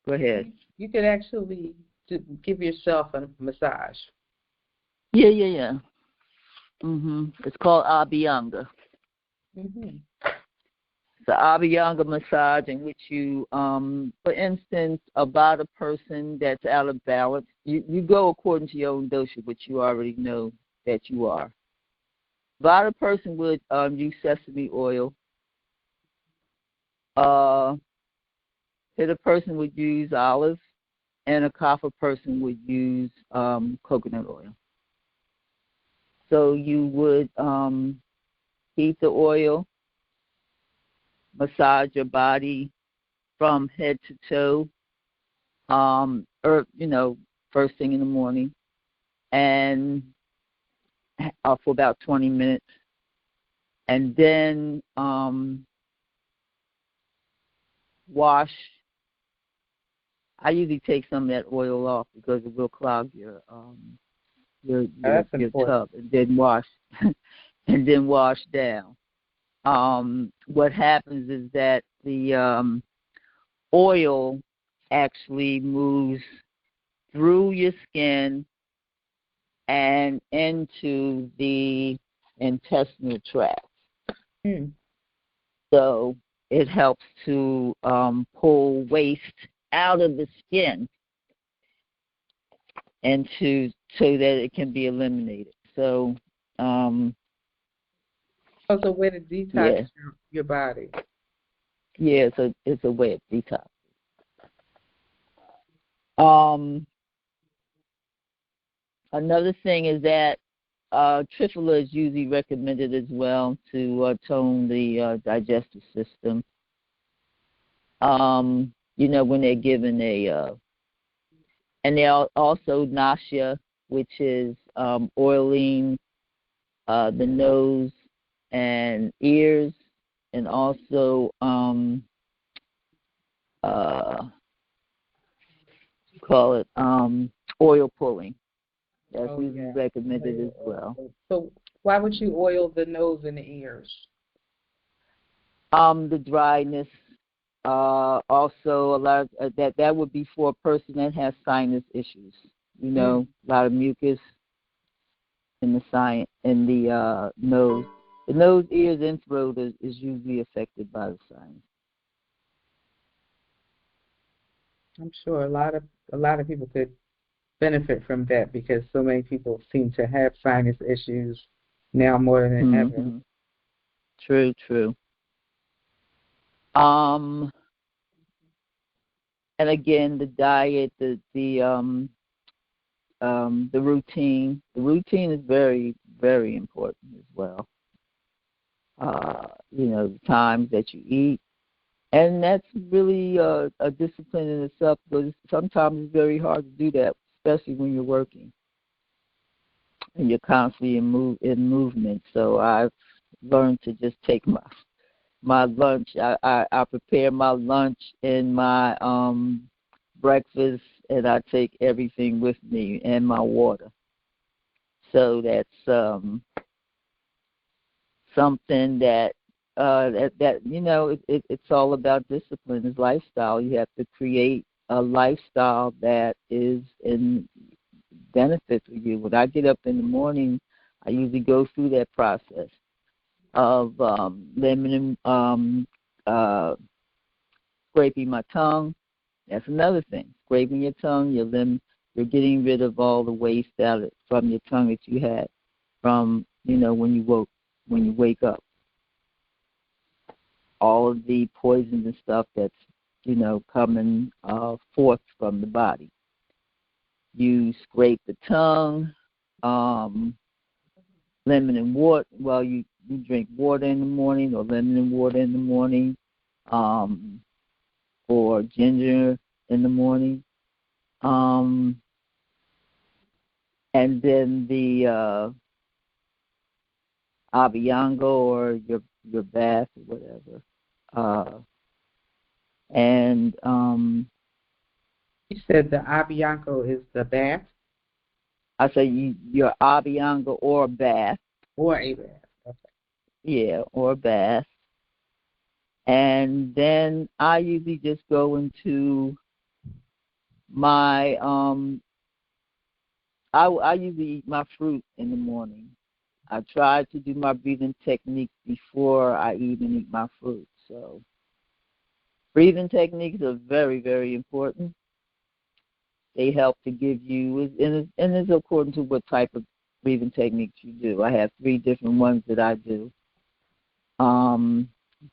Go ahead. You could actually give yourself a massage. Yeah. It's called Abhyanga. The Abhyanga massage, in which you, for instance, about a person that's out of balance, you go according to your own dosha, which you already know that you are. About a person would use sesame oil. Hit a person would use olive, and a kapha person would use coconut oil. So you would heat the oil, massage your body from head to toe, first thing in the morning, and for about 20 minutes, and then wash. I usually take some of that oil off because it will clog your tub, and then wash and then wash down. What happens is that the oil actually moves through your skin and into the intestinal tract. So it helps to pull waste out of the skin and so that it can be eliminated. So it's a way to detox your body. Yeah, it's a way of detox. Another thing is that triphala is usually recommended as well to tone the digestive system. When they're given and they also nausea, which is oiling the nose and ears, and also call it oil pulling. That's usually recommended as well. So why would you oil the nose and the ears? The dryness. Also, a lot of, that would be for a person that has sinus issues. A lot of mucus in the nose. The nose, ears, and throat is usually affected by the sinus. I'm sure a lot of people could benefit from that because so many people seem to have sinus issues now more than ever. True. And again, the diet, the routine. The routine is very, very important as well. The times that you eat, and that's really a discipline in itself. Because sometimes it's very hard to do that, especially when you're working and you're constantly in movement. So I've learned to just take my lunch. I prepare my lunch and my breakfast, and I take everything with me and my water. So that's something that it's all about discipline. It's lifestyle. You have to create a lifestyle that is in benefit for you. When I get up in the morning, I usually go through that process of limiting, scraping my tongue. That's another thing. Scraping your tongue, you're getting rid of all the waste out from your tongue that you had from when you wake up. All of the poison and stuff that's coming forth from the body. You scrape the tongue, lemon and water. Well, you drink water in the morning, or lemon and water in the morning, or ginger in the morning, and then the Abiyango, or your bath or whatever. And you said the Abiyango is the bath? I say your Abiyango or bath. Or a bath. Okay. Yeah, or bath. And then I usually just go into my I usually eat my fruit in the morning. I try to do my breathing technique before I even eat my fruit. So breathing techniques are very, very important. They help to give you, and it's according to what type of breathing techniques you do. I have 3 different ones that I do.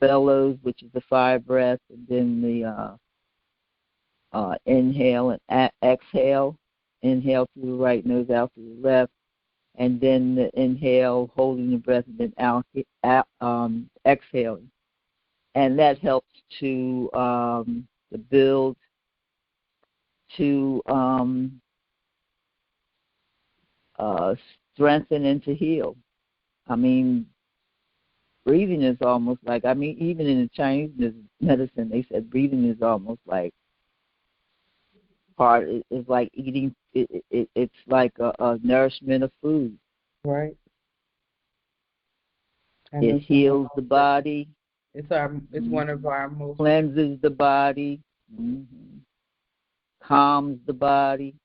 Bellows, which is the 5 breath, and then the inhale and exhale. Inhale through the right nose, out through the left, and then the inhale, holding the breath, and then exhaling. And that helps to build, to strengthen, and to heal. I mean, breathing is almost like, even in the Chinese medicine, they said breathing is almost like part. It's like eating. It's like a nourishment of food. Right. It heals the body. It's one of our most cleanses the body. Calms the body.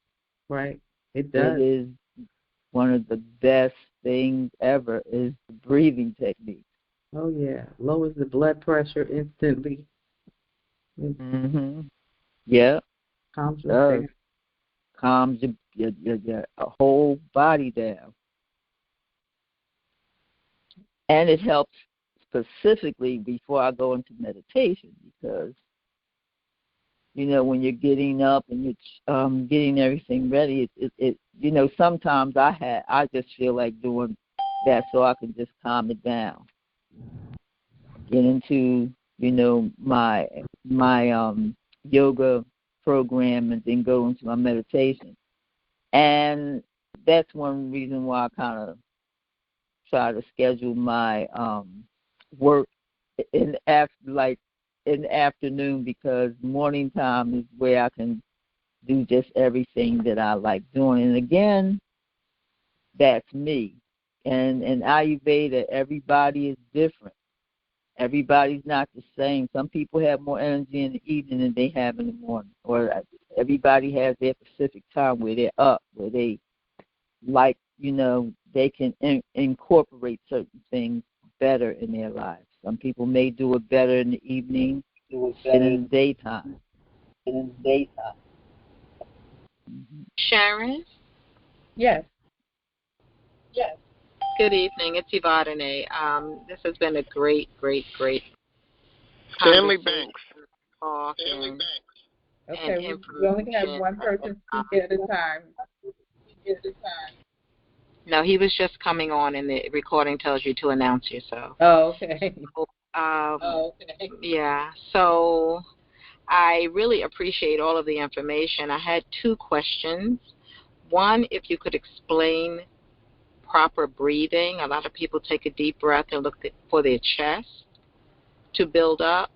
Right. It does. It is one of the best things ever is the breathing technique. Oh yeah, lowers the blood pressure instantly. Yeah. Calms the calms your whole body down. And it helps specifically before I go into meditation, because when you're getting up and you're getting everything ready, sometimes I just feel like doing that so I can just calm it down, get into, my yoga program, and then go into my meditation. And that's one reason why I kind of try to schedule my work in the afternoon, because morning time is where I can do just everything that I like doing. And again, that's me. And in Ayurveda, everybody is different. Everybody's not the same. Some people have more energy in the evening than they have in the morning. Or everybody has their specific time where they're up, where they like, they can incorporate certain things better in their lives. Some people may do it better in the evening than in the daytime. Sharon? Yes. Good evening. It's Yvonne. This has been a great Stanley conversation. Banks. Okay, we only have one person speaking at a time. No, he was just coming on, and the recording tells you to announce yourself. Oh, okay. Yeah, so I really appreciate all of the information. I had two questions. One, if you could explain proper breathing. A lot of people take a deep breath and look for their chest to build up,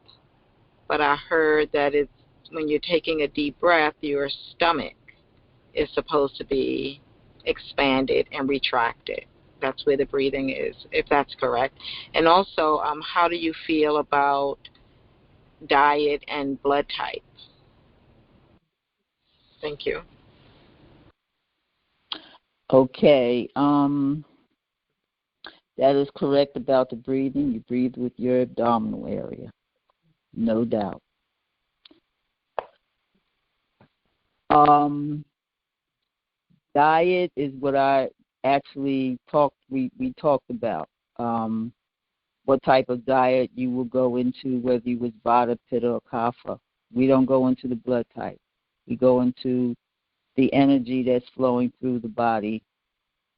but I heard that it's when you're taking a deep breath, your stomach is supposed to be expanded and retracted. That's where the breathing is, if that's correct. And also, how do you feel about diet and blood type? Thank you. Okay. That is correct about the breathing. You breathe with your abdominal area, no doubt. Diet is what I actually we talked about. What type of diet you will go into, whether you was Vata, Pitta, or Kapha. We don't go into the blood type. We go into the energy that's flowing through the body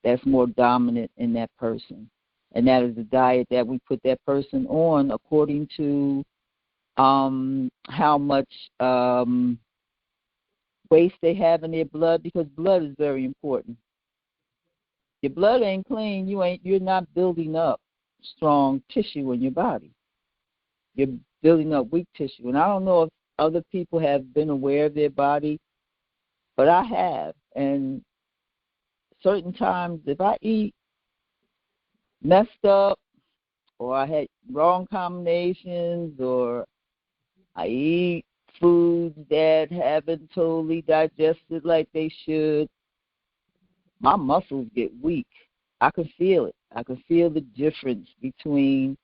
that's more dominant in that person. And that is the diet that we put that person on according to how much waste they have in their blood, because blood is very important. Your blood ain't clean, you're not building up strong tissue in your body. You're building up weak tissue. And I don't know if other people have been aware of their body, but I have. And certain times, if I eat messed up, or I had wrong combinations, or I eat foods that haven't totally digested like they should, my muscles get weak. I can feel it. I can feel the difference between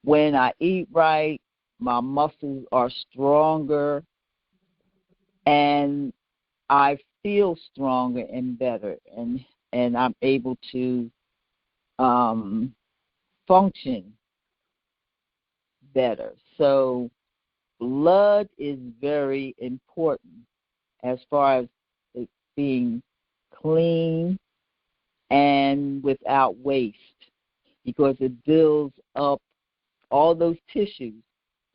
when I eat right, my muscles are stronger, and I feel stronger and better, and I'm able to function better. So blood is very important as far as it being clean and without waste, because it builds up all those tissues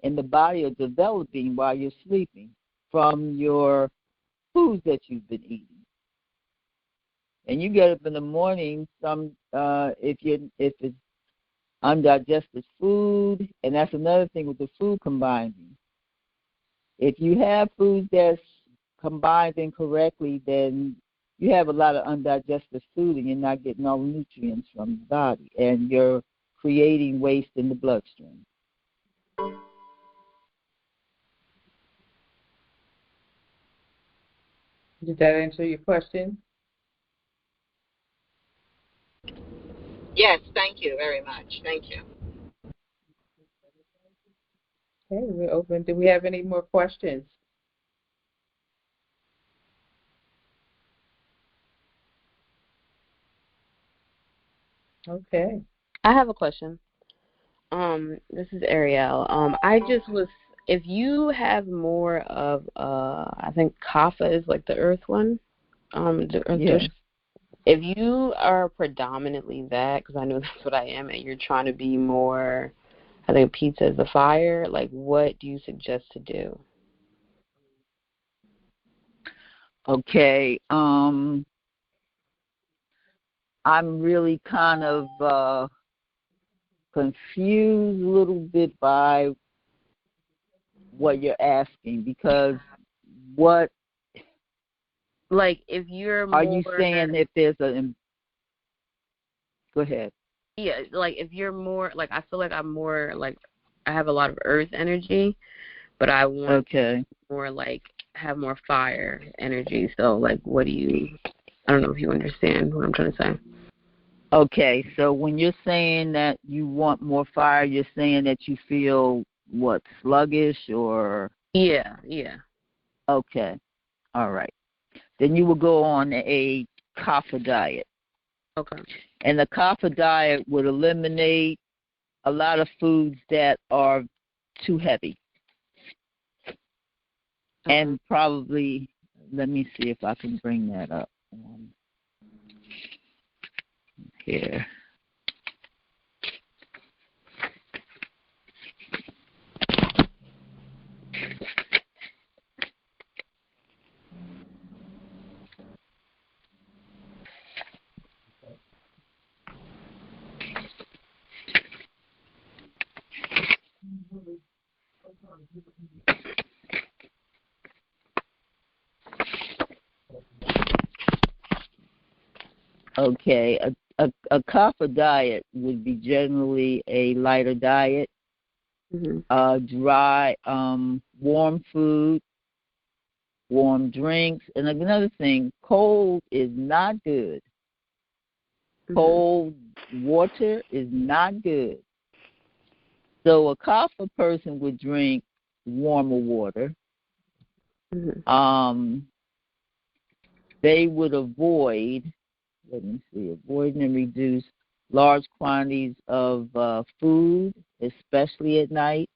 in the body are developing while you're sleeping from your foods that you've been eating. And you get up in the morning, if it's undigested food, and that's another thing with the food combining. If you have food that's combined incorrectly, then you have a lot of undigested food, and you're not getting all the nutrients from the body, and you're creating waste in the bloodstream. Did that answer your question? Yes, thank you very much. Thank you. Okay, we're open. Do we have any more questions? Okay. I have a question. This is Ariel. I just was if you have more of, I think kapha is like the earth one. Yes. If you are predominantly that, because I know that's what I am, and you're trying to be more, I think pizza is the fire. Like, what do you suggest to do? Okay. I'm really kind of confused a little bit by what you're asking, because what Like, if you're more, are you saying? If there's go ahead. yeah, like if you're more, like I feel like I'm more like I have a lot of earth energy, but I want more like have more fire energy. So like, what do you? I don't know if you understand what I'm trying to say. Okay, so when you're saying that you want more fire, you're saying that you feel what, sluggish or? Yeah. Okay, all right. Then you will go on a kapha diet. Okay. And the kapha diet would eliminate a lot of foods that are too heavy. And probably, let me see if I can bring that up here. Okay, a kapha diet would be generally a lighter diet, dry, warm food, warm drinks. And another thing, cold is not good. Cold water is not good. So a kapha person would drink warmer water. They would avoid and reduce large quantities of food, especially at night.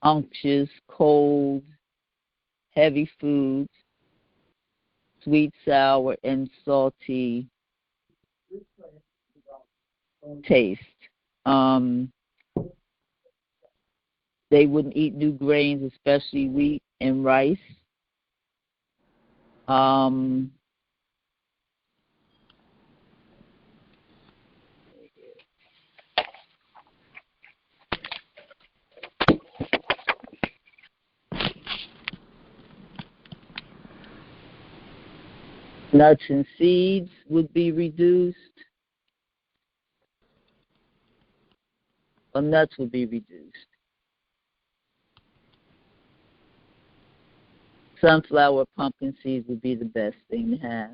Unctuous, cold, heavy foods, sweet, sour, and salty taste. They wouldn't eat new grains, especially wheat and rice. Nuts and seeds would be reduced. Or nuts would be reduced. Sunflower, pumpkin seeds would be the best thing to have.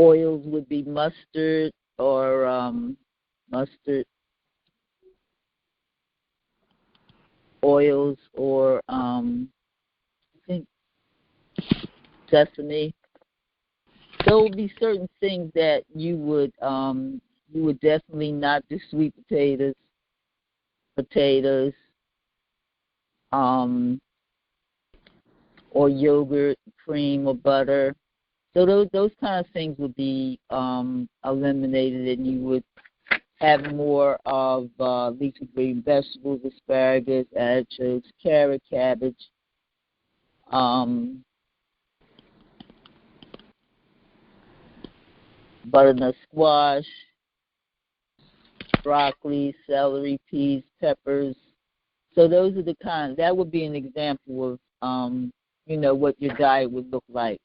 Oils would be mustard or mustard oils, or I think sesame. There would be certain things that you would definitely not do: sweet potatoes, or yogurt, cream, or butter. So those kind of things would be eliminated, and you would have more of leafy green vegetables, asparagus, artichokes, carrot, cabbage, butternut squash, broccoli, celery, peas, peppers. So those are the kind. That would be an example of what your diet would look like.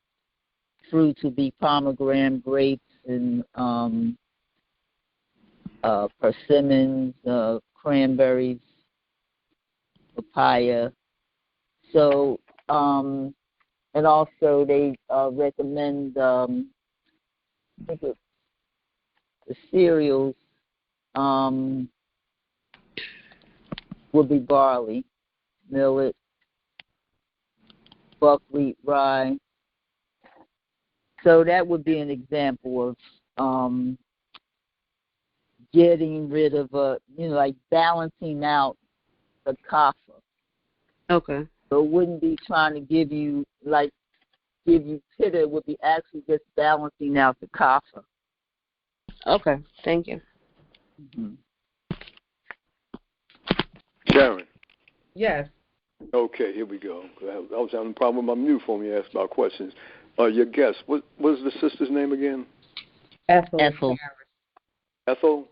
Fruits would be pomegranate, grapes, and persimmons, cranberries, papaya. So, and also they recommend I think the cereals would be barley, millet, buckwheat, rye. So that would be an example of getting rid of like balancing out the kapha. Okay. So it wouldn't be trying to give you pitta. It would be actually just balancing out the kapha. Okay. Thank you. Mm-hmm. Sharon. Yes. Okay, here we go. I was having a problem with my mute phone when you asked about questions. Your guest, what was the sister's name again? Ethel. Ethel?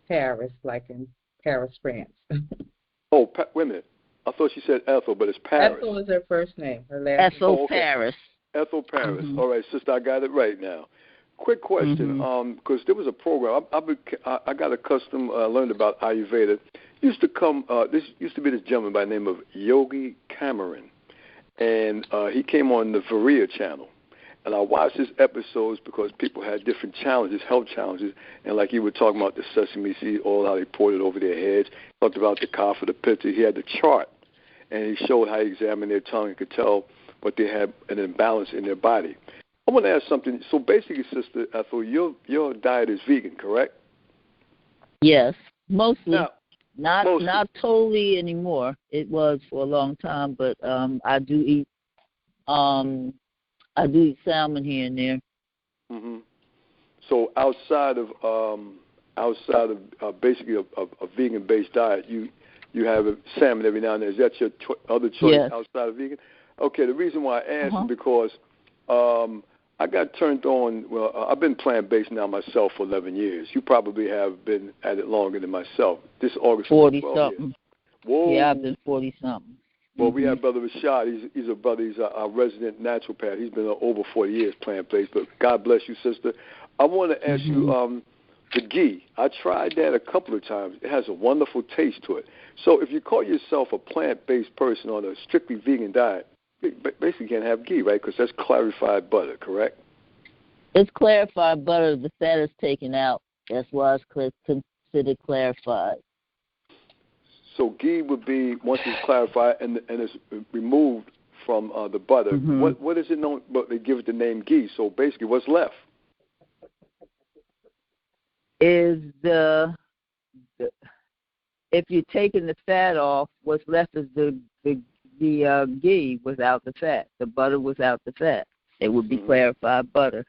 Paris, like in Paris, France. Oh, wait a minute. I thought she said Ethel, but it's Paris. Ethel is her first name. Her last Ethel name. Okay. Paris. Ethel Paris. Mm-hmm. All right, sister, I got it right now. Quick question, because there was a program I got accustomed, learned about Ayurveda. Used to come. This used to be this gentleman by the name of Yogi Cameron, and he came on the Varia channel. And I watched his episodes because people had different challenges, health challenges, and like he was talking about the sesame seed oil, how they poured it over their heads. Talked about the kapha, the pitta. He had the chart, and he showed how he examined their tongue and could tell what they had an imbalance in their body. I want to ask something. So basically, Sister Ethel, your diet is vegan, correct? Yes, mostly. Now, not totally anymore. It was for a long time, but I do eat salmon here and there. Mm-hmm. So outside of basically a vegan-based diet, you have a salmon every now and then. Is that your other choice outside of vegan? Okay. The reason why I asked is because I got turned on. Well, I've been plant-based now myself for 11 years. You probably have been at it longer than myself. This August 40-something. Whoa. Yeah, I've been 40-something. Well, we have Brother Rashad. He's a brother. He's our resident naturopath. He's been over 40 years plant-based. But God bless you, sister. I want to ask you the ghee. I tried that a couple of times. It has a wonderful taste to it. So if you call yourself a plant-based person on a strictly vegan diet, basically can't have ghee, right? Because that's clarified butter, correct? It's clarified butter. The fat is taken out. That's why it's considered clarified. So ghee would be, once it's clarified and it's removed from the butter, what is it known? But they give it the name ghee. So basically, what's left? Is if you're taking the fat off, what's left is the ghee without the fat, the butter without the fat. It would be clarified butter.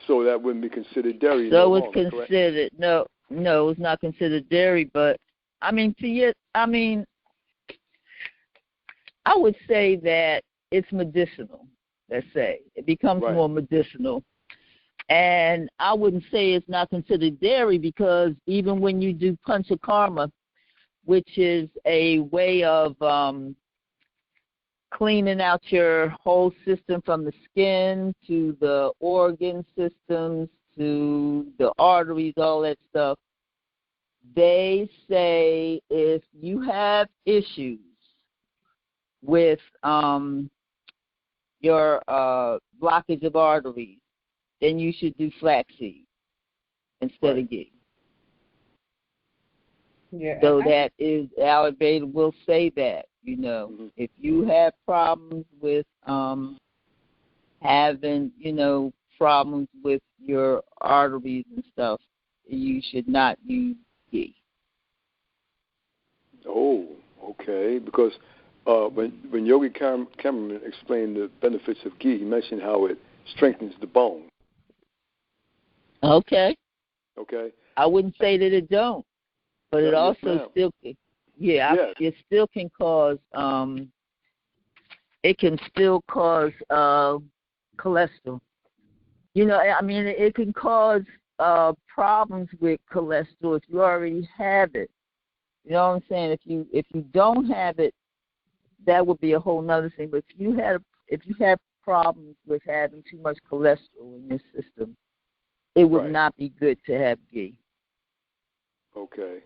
So that wouldn't be considered dairy. So it's considered correct? No, it's not considered dairy. But I would say that it's medicinal. Let's say it becomes more medicinal. And I wouldn't say it's not considered dairy because even when you do panchakarma, which is a way of cleaning out your whole system from the skin to the organ systems to the arteries, all that stuff, they say if you have issues with your blockage of arteries, then you should do flaxseed instead of ghee. Yeah. So that is, Ayurveda will say that, if you have problems with having, problems with your arteries and stuff, you should not use ghee. Oh, okay. Because when Yogi Cameron explained the benefits of ghee, he mentioned how it strengthens the bone. Okay. Okay. I wouldn't say that it don't, but it also still, it still can cause, it can still cause cholesterol. It can cause problems with cholesterol if you already have it. You know what I'm saying? If you don't have it, that would be a whole nother thing. But if you have problems with having too much cholesterol in your system, it would not be good to have ghee. Okay.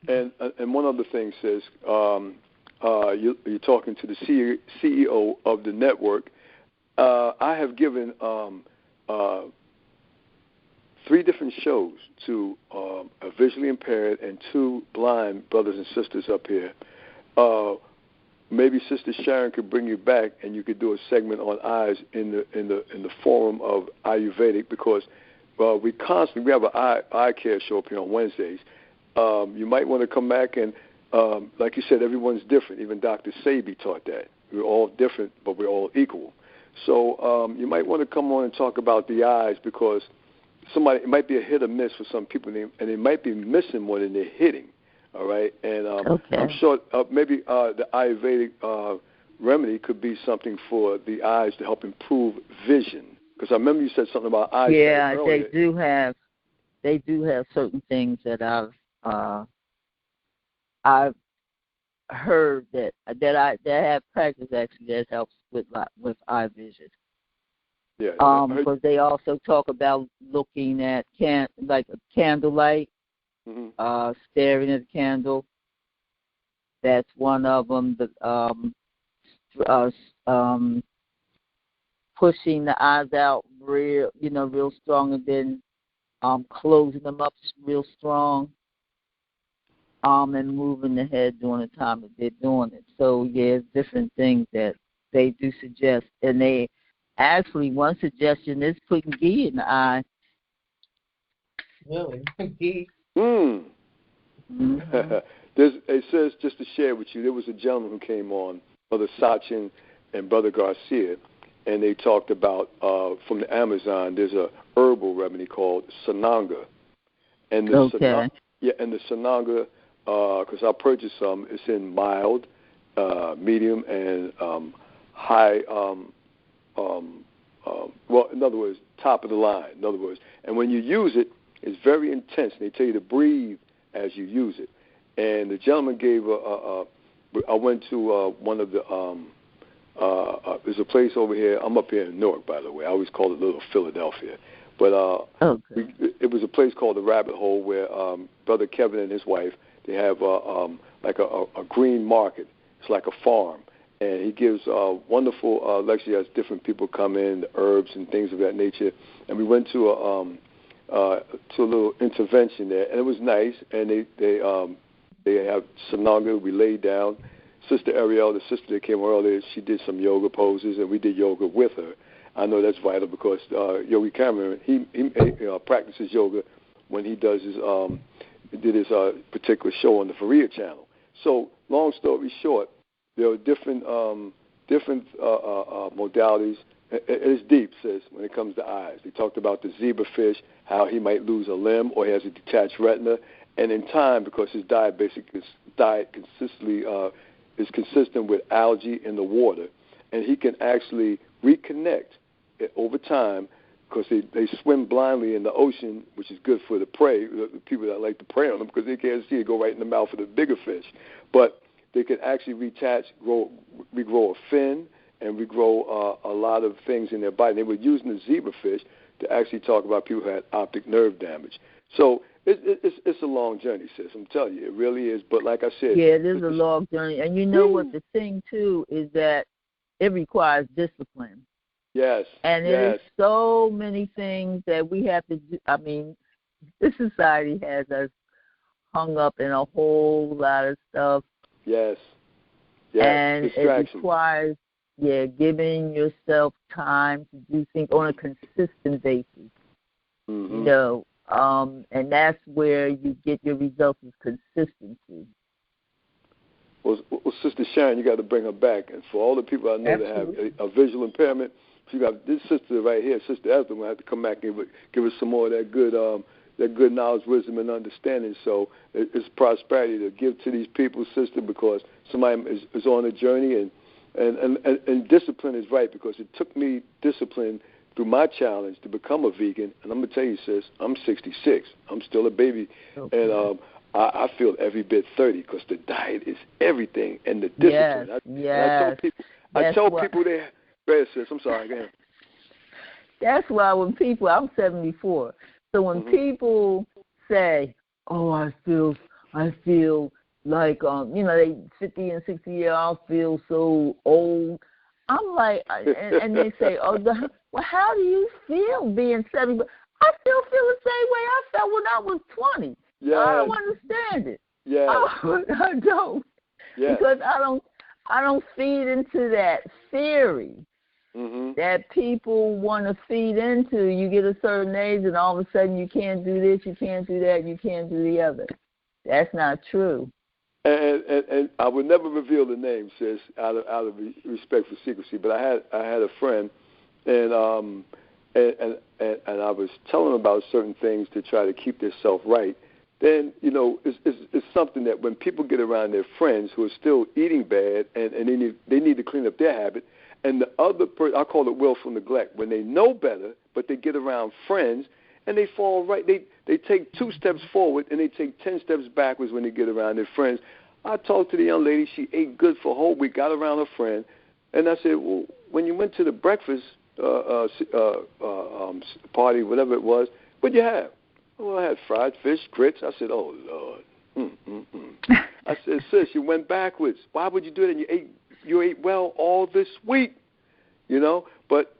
And one other thing says, you're talking to the CEO of the network. I have given 3 different shows to a visually impaired and 2 blind brothers and sisters up here. Maybe Sister Sharon could bring you back, and you could do a segment on eyes in the forum of Ayurvedic, because we have an eye care show up here on Wednesdays. You might want to come back and, like you said, everyone's different. Even Dr. Sabi taught that. We're all different, but we're all equal. So you might want to come on and talk about the eyes, because it might be a hit or miss for some people, and they might be missing more than they're hitting. All right, and I'm sure maybe the Ayurvedic remedy could be something for the eyes to help improve vision. Because I remember you said something about eyesight earlier. They do have certain things that I've heard that I have practiced actually that helps with eye vision. Yeah. Because they also talk about looking at like a candlelight, staring at a candle. That's one of them. Pushing the eyes out real strong, and then closing them up real strong, and moving the head during the time that they're doing it. So yeah, different things that they do suggest, and they actually one suggestion is putting ghee in the eye. Really, ghee. It says, just to share with you, there was a gentleman who came on, Brother Sachin and Brother Garcia, and they talked about from the Amazon. There's a herbal remedy called Sananga, and the Sananga, because I purchased some. It's in mild, medium, and high. Well, in other words, top of the line. In other words, and when you use it, it's very intense. And they tell you to breathe as you use it. And the gentleman gave I went to one of the there's a place over here. I'm up here in Newark, by the way. I always call it Little Philadelphia. But it was a place called the Rabbit Hole, where Brother Kevin and his wife, they have like a green market. It's like a farm. And he gives wonderful lectures as different people come in, the herbs and things of that nature. And we went to a little intervention there, and it was nice. And they have Sananga. We laid down. Sister Ariel, the sister that came earlier, she did some yoga poses, and we did yoga with her. I know that's vital because Yogi Cameron, he practices yoga when he does his particular show on the Faria channel. So, long story short, there are different modalities. It's deep, sis, when it comes to eyes. They talked about the zebrafish, how he might lose a limb or he has a detached retina, and in time, because his diet consistently is consistent with algae in the water, and he can actually reconnect over time, because they swim blindly in the ocean, which is good for the prey, the people that like to prey on them, because they can't see it go right in the mouth of the bigger fish. But they can actually regrow a fin and regrow a lot of things in their body. They were using the zebrafish to actually talk about people who had optic nerve damage. So it's a long journey, sis. I'm telling you, it really is. But like I said, yeah, it is a long journey. And you know what the thing too is that it requires discipline. Yes. And it is so many things that we have to do. I mean, this society has us hung up in a whole lot of stuff. Yes. And it requires, giving yourself time to do things on a consistent basis. Mm-hmm. And that's where you get your results, is consistency. Well, Sister Sharon, you got to bring her back. And for all the people I know that have a visual impairment, you got this sister right here, Sister Esther, will have to come back and give us some more of that good knowledge, wisdom, and understanding. So it's prosperity to give to these people, sister, because somebody is on a journey, and discipline is right, because it took me discipline through my challenge to become a vegan. And I'm going to tell you, sis, I'm 66. I'm still a baby. Okay. And I feel every bit 30, because the diet is everything, and the discipline. I tell people they... Go ahead, sis. I'm sorry. Go ahead. That's why I'm 74. So when people say, "Oh, I feel like they 50 and 60 years old, feel so old," I'm like, and they say, "Oh, well, how do you feel being 70?" I still feel the same way I felt when I was 20. Yes. I don't understand it. Yes. I don't. Yes. Because I don't feed into that theory. that people want to feed into. You get a certain age, and all of a sudden you can't do this, you can't do that, you can't do the other. That's not true. And I would never reveal the name, sis, out of respect for secrecy. But I had a friend, and I was telling them about certain things to try to keep themselves right. Then it's something that when people get around their friends who are still eating bad, and they need to clean up their habit, and the other person, I call it willful neglect, when they know better, but they get around friends and they fall right. They take 2 steps forward and they take 10 steps backwards when they get around their friends. I talked to the young lady. She ate good for a whole week, got around her friend, and I said, well, when you went to the breakfast party, whatever it was, what'd you have? Well, I had fried fish, grits. I said, oh, Lord. I said, sis, you went backwards. Why would you do that? You ate well all this week, But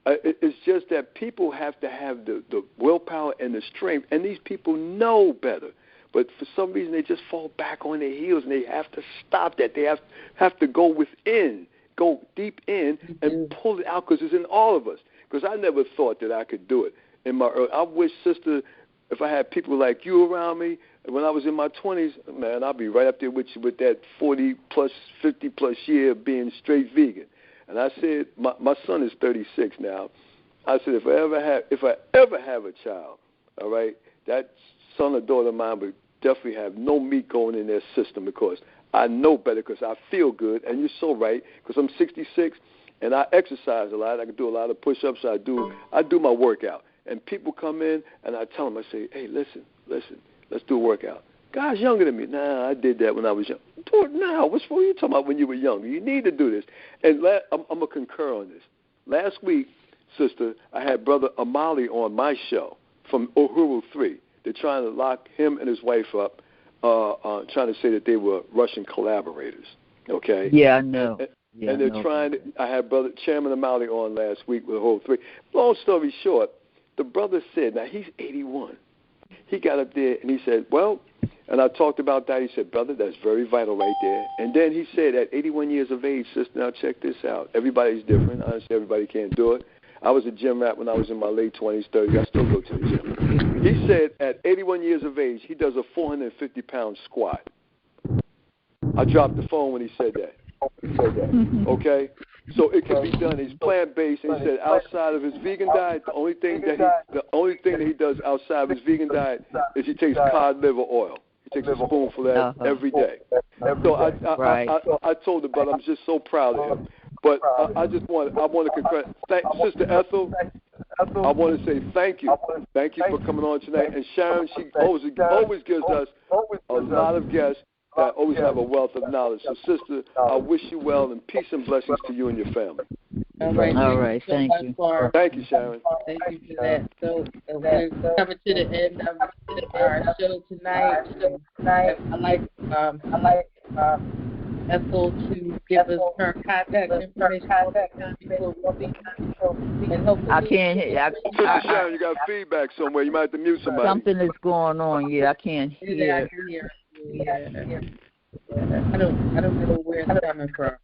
it's just that people have to have the willpower and the strength, and these people know better. But for some reason, they just fall back on their heels, and they have to stop that. They have to go within, go deep in, and pull it out, because it's in all of us. Because I never thought that I could do it. I wish, sister, if I had people like you around me when I was in my 20s, man, I'd be right up there with you with that 40-plus, 50-plus year of being straight vegan. And I said, my son is 36 now. I said, if I ever have a child, all right, that son or daughter of mine would definitely have no meat going in their system, because I know better, because I feel good. And you're so right, because I'm 66 and I exercise a lot. I can do a lot of push-ups. I do my workout. And people come in and I tell them, I say, hey, listen, let's do a workout. Guys younger than me, nah, I did that when I was young. Do it now. What are you talking about when you were younger? You need to do this. And I'm going to concur on this. Last week, sister, I had Brother Amali on my show from Uhuru 3. They're trying to lock him and his wife up, trying to say that they were Russian collaborators. Okay? Yeah, I know. And they're trying to, I had Brother Chairman Amali on last week with Uhuru 3. Long story short, the brother said, now he's 81. He got up there and he said, well, and I talked about that. He said, brother, that's very vital right there. And then he said, at 81 years of age, sister, now check this out. Everybody's different. Honestly, everybody can't do it. I was a gym rat when I was in my late 20s, 30s. I still go to the gym. He said at 81 years of age, he does a 450-pound squat. I dropped the phone when he said that. Okay? So it can be done. He's plant-based, and he said outside of his vegan diet, the only thing that he does outside of his vegan diet is he takes cod liver oil. He takes a spoonful of that every day. So I told the brother I'm just so proud of him. But I want to congratulate Sister Ethel. I want to say thank you. Thank you for coming on tonight. And Sharon, she always gives us a lot of guests that always have a wealth of knowledge. So, sister, I wish you well, and peace and blessings to you and your family. All right. Thank you. Thank you, Sharon. Thank you for that. So we're coming to the end of our show tonight. I'd like Ethel to give us her contact information before we leave. And hopefully I can't hear. Sister Sharon, you got feedback somewhere. You might have to mute somebody. Something is going on. Yeah, I can't hear. Yeah. I don't know where it's coming from.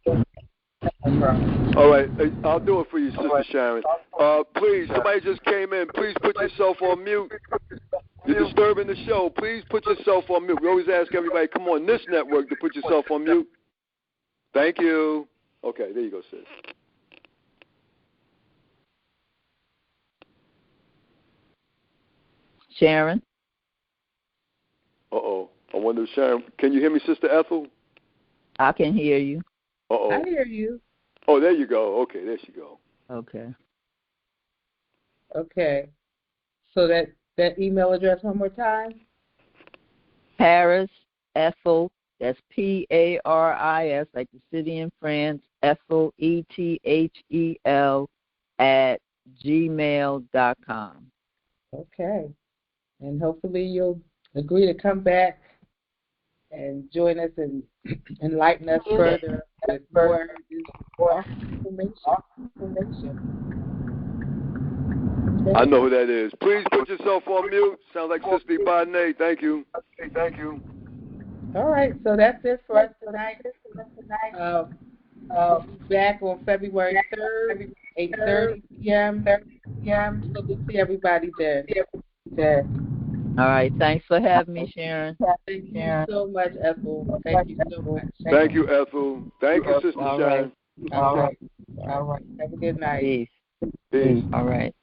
All right, I'll do it for you, Sister Sharon. Please, somebody just came in. Please put yourself on mute. You're disturbing the show. Please put yourself on mute. We always ask everybody, come on this network, to put yourself on mute. Thank you. Okay, there you go, sis. Sharon? Uh-oh. I wonder if Sharon, can you hear me, Sister Ethel? I can hear you. Uh-oh. I hear you. Oh, there you go. Okay, there she go. Okay. So that email address one more time? Paris Ethel, that's Paris, like the city in France, Ethel, ETHEL, @gmail.com. Okay. And hopefully you'll agree to come back and join us and enlighten us further with more information. I know who that is. Please put yourself on mute. Sounds like Sister Ibane. Thank you. All right, so that's it for us tonight. We'll be back on February 3rd 8:30 p.m. So we'll see everybody there. All right. Thanks for having me, Sharon. Thank you so much, Ethel. Thank you so much. Thank you, Ethel. Thank you, Sister Sharon. All right. Have a good night. Peace. Peace. All right.